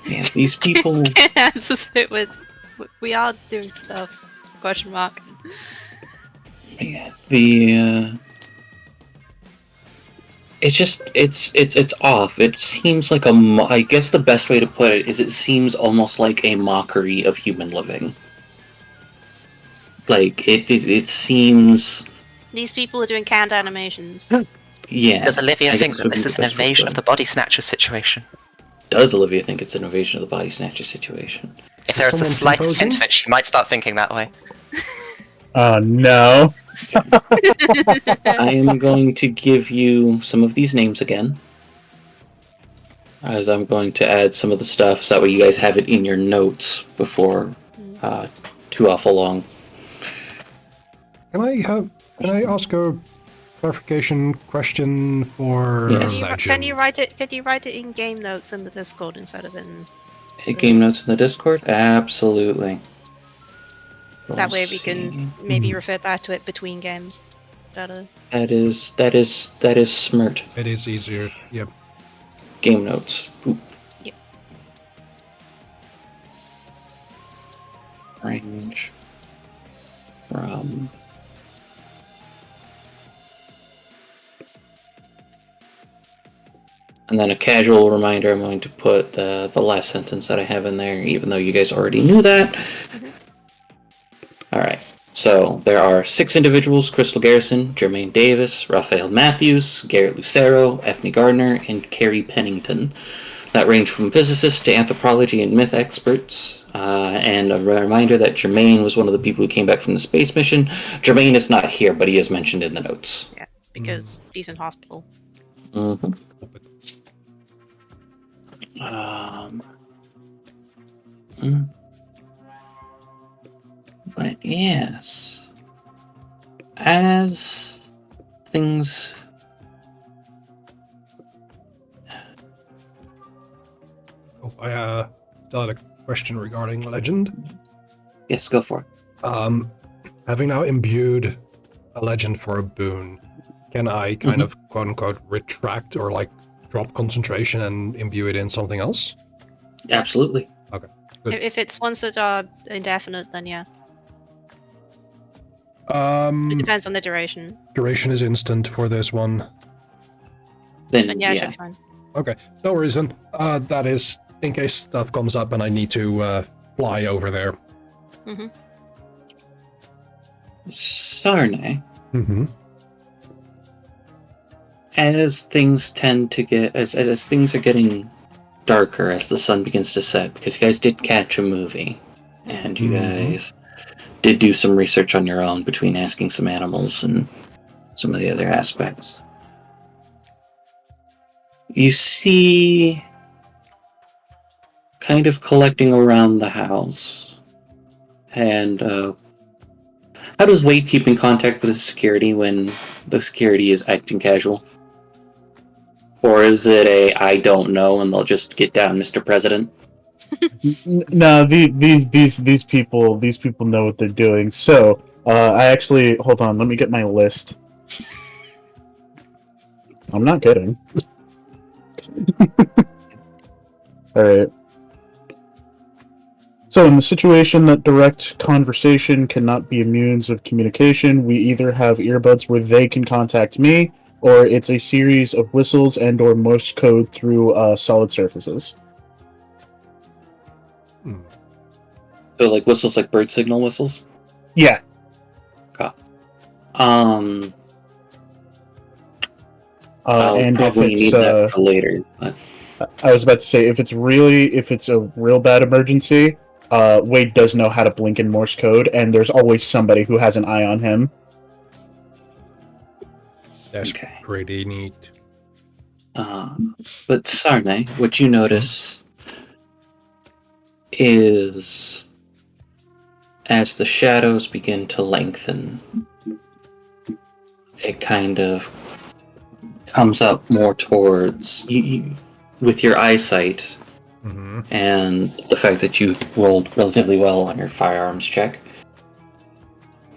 Yeah, these people. Can't answer it with we are doing stuff. Question mark. Yeah, it's off. It seems like I guess the best way to put it is it seems almost like a mockery of human living. Like it seems. These people are doing canned animations. Yeah. Does Olivia I think guess that would be this the is an best way to invasion put of the it. body snatcher situation? Does Olivia think it's an invasion of the body snatcher situation? If there is the someone slightest composing? hint of it, she might start thinking that way. Oh no. I am going to give you some of these names again, as I'm going to add some of the stuff so that way you guys have it in your notes before too awful long. Can I ask a clarification question for Yes. Legend? Can you write it? Could you write it in game notes in the Discord instead of in? Game notes in the Discord? Absolutely. That way we Let's can see. maybe refer back to it between games. Better. That is smart. It is easier. Yep. Game notes. Boop. Yep. Range from and then a casual reminder, I'm going to put the last sentence that I have in there, even though you guys already knew that. Alright, so there are 6 individuals: Crystal Garrison, Jermaine Davis, Raphael Matthews, Garrett Lucero, Ethne Gardner, and Carrie Pennington. That range from physicists to anthropology and myth experts. And a reminder that Jermaine was one of the people who came back from the space mission. Jermaine is not here, but he is mentioned in the notes. Yeah, because he's in hospital. Mm-hmm. But yes, as things I still had a question regarding Legend. yes, go for it. Having now imbued a Legend for a boon, can I kind of quote unquote retract or like drop concentration and imbue it in something else? Absolutely. Okay. Good. If it's ones that are indefinite, then yeah. It Um, depends on the duration. duration is instant for this one. Then But yeah, it should yeah. be fine. Okay, no worries then. That is in case stuff comes up and I need to fly over there. Mm-hmm. Sarne, Mm-hmm. as things tend to get as things are getting darker as the sun begins to set, because you guys did catch a movie and you guys did do some research on your own between asking some animals and some of the other aspects. You see kind of collecting around the house. And how does Wade keep in contact with the security when the security is acting casual? Or is it a I don't know and they'll just get down, Mr. President? No, these people know what they're doing. So I actually hold on. Let me get my list. I'm not kidding. All right. So in the situation that direct conversation cannot be a means of communication, we either have earbuds where they can contact me, or it's a series of whistles and or Morse code through solid surfaces. So like whistles, like bird signal whistles? Yeah. Okay. I'll And if probably it's need that for later. But I was about to say, if it's a real bad emergency, Wade does know how to blink in Morse code, and there's always somebody who has an eye on him. That's Okay. pretty neat. But Sarne, what you notice is as the shadows begin to lengthen, it kind of comes up more towards you with your eyesight and the fact that you rolled relatively well on your firearms check.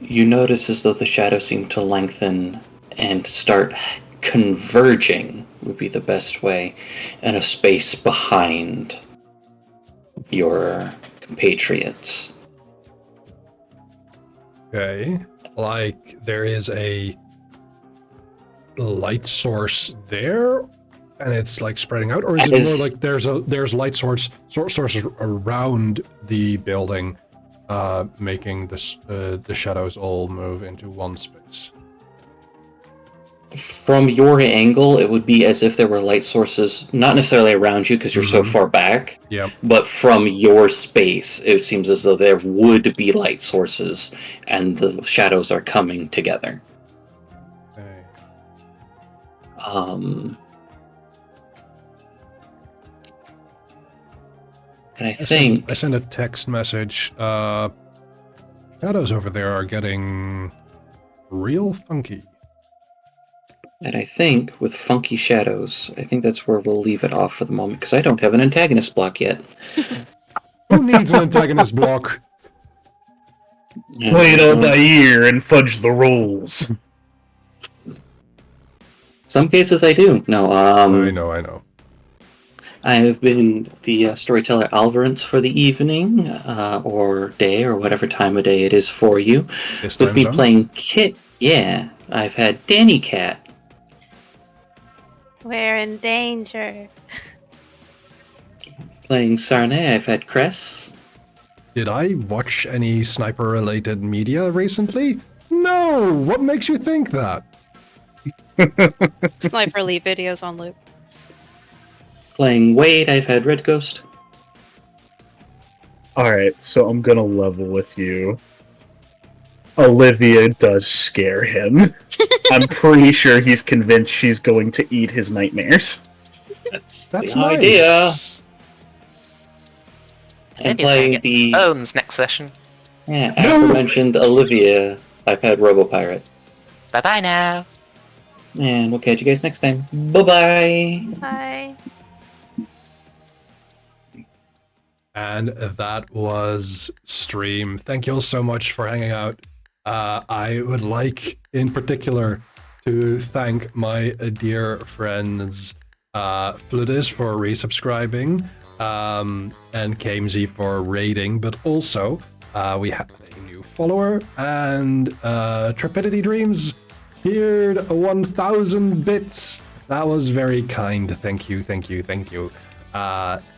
You notice as though the shadows seem to lengthen and start converging, would be the best way, in a space behind your compatriots. Okay. Like there is a light source there and it's like spreading out, or is it more like there's light sources around the building making this the shadows all move into one space? From your angle, it would be as if there were light sources, not necessarily around you because you're so far back, but from your space, it seems as though there would be light sources and the shadows are coming together. Okay. And I think I sent a text message. shadows over there are getting real funky. And I think with Funky Shadows, I think that's where we'll leave it off for the moment, because I don't have an antagonist block yet. Who needs an antagonist block? Play it all by ear and fudge the rules. Some cases I do. No, I know. I have been the storyteller Alvarance for the evening, or day, or whatever time of day it is for you. This With time me zone? playing Kit, yeah, I've had Danny Cat. We're in danger. Playing Sarnay, I've had Cress. Did I watch any sniper-related media recently? No! What makes you think that? Sniper Elite videos on loop. Playing Wade, I've had Red Ghost. Alright, so I'm gonna level with you. Olivia does scare him. I'm pretty sure he's convinced she's going to eat his nightmares. That's That's the nice. idea. And Maybe he's gonna playing get some the bones next session. aforementioned Olivia, I've had Robo Pirate. Bye bye now. And we'll catch you guys next time. Bye-bye. Bye. And that was stream. Thank you all so much for hanging out. I would like, in particular, to thank my dear friends Fludis for resubscribing, and KMZ for raiding, but also we have a new follower, and Trepidity Dreams tiered 1,000 bits. That was very kind. Thank you.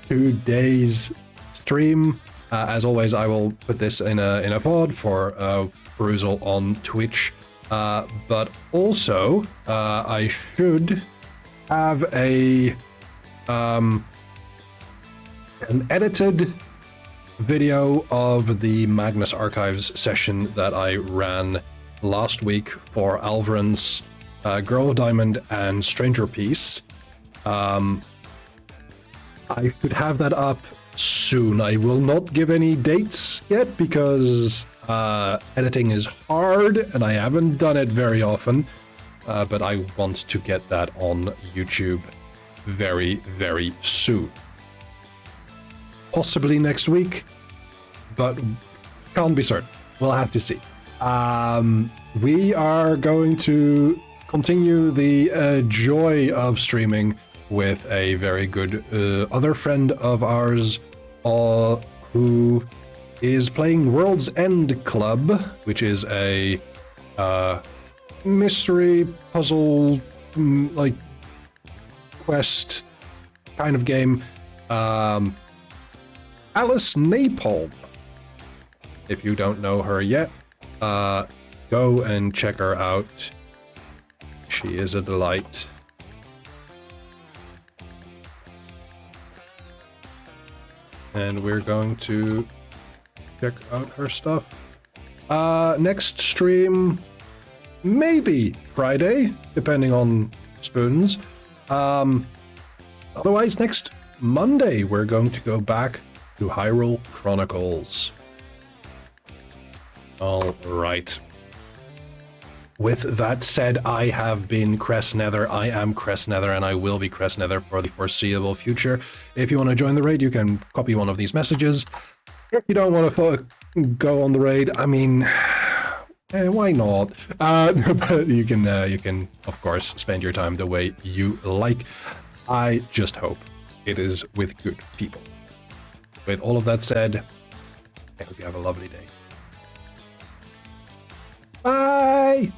Today's stream, as always, I will put this in a VOD for perusal on Twitch, but also I should have an edited video of the Magnus Archives session that I ran last week for Alvarance, Girl of Diamond, and Stranger Peace. I should have that up soon. I will not give any dates yet because editing is hard and I haven't done it very often, but I want to get that on YouTube very, very soon. Possibly next week, but can't be certain. We'll have to see. We are going to continue the joy of streaming with a very good other friend of ours who is playing World's End Club, which is a mystery puzzle like quest kind of game. Alice Napalm. If you don't know her yet, go and check her out. She is a delight. And we're going to check out her stuff. Next stream, maybe Friday, depending on spoons. Otherwise, next Monday, we're going to go back to Hyrule Chronicles. All right. With that said, I have been Cressnether. I am Cressnether, and I will be Cressnether for the foreseeable future. If you want to join the raid, you can copy one of these messages. If you don't want to go on the raid, I mean, why not? But you can, of course, spend your time the way you like. I just hope it is with good people. With all of that said, I hope you have a lovely day. Bye!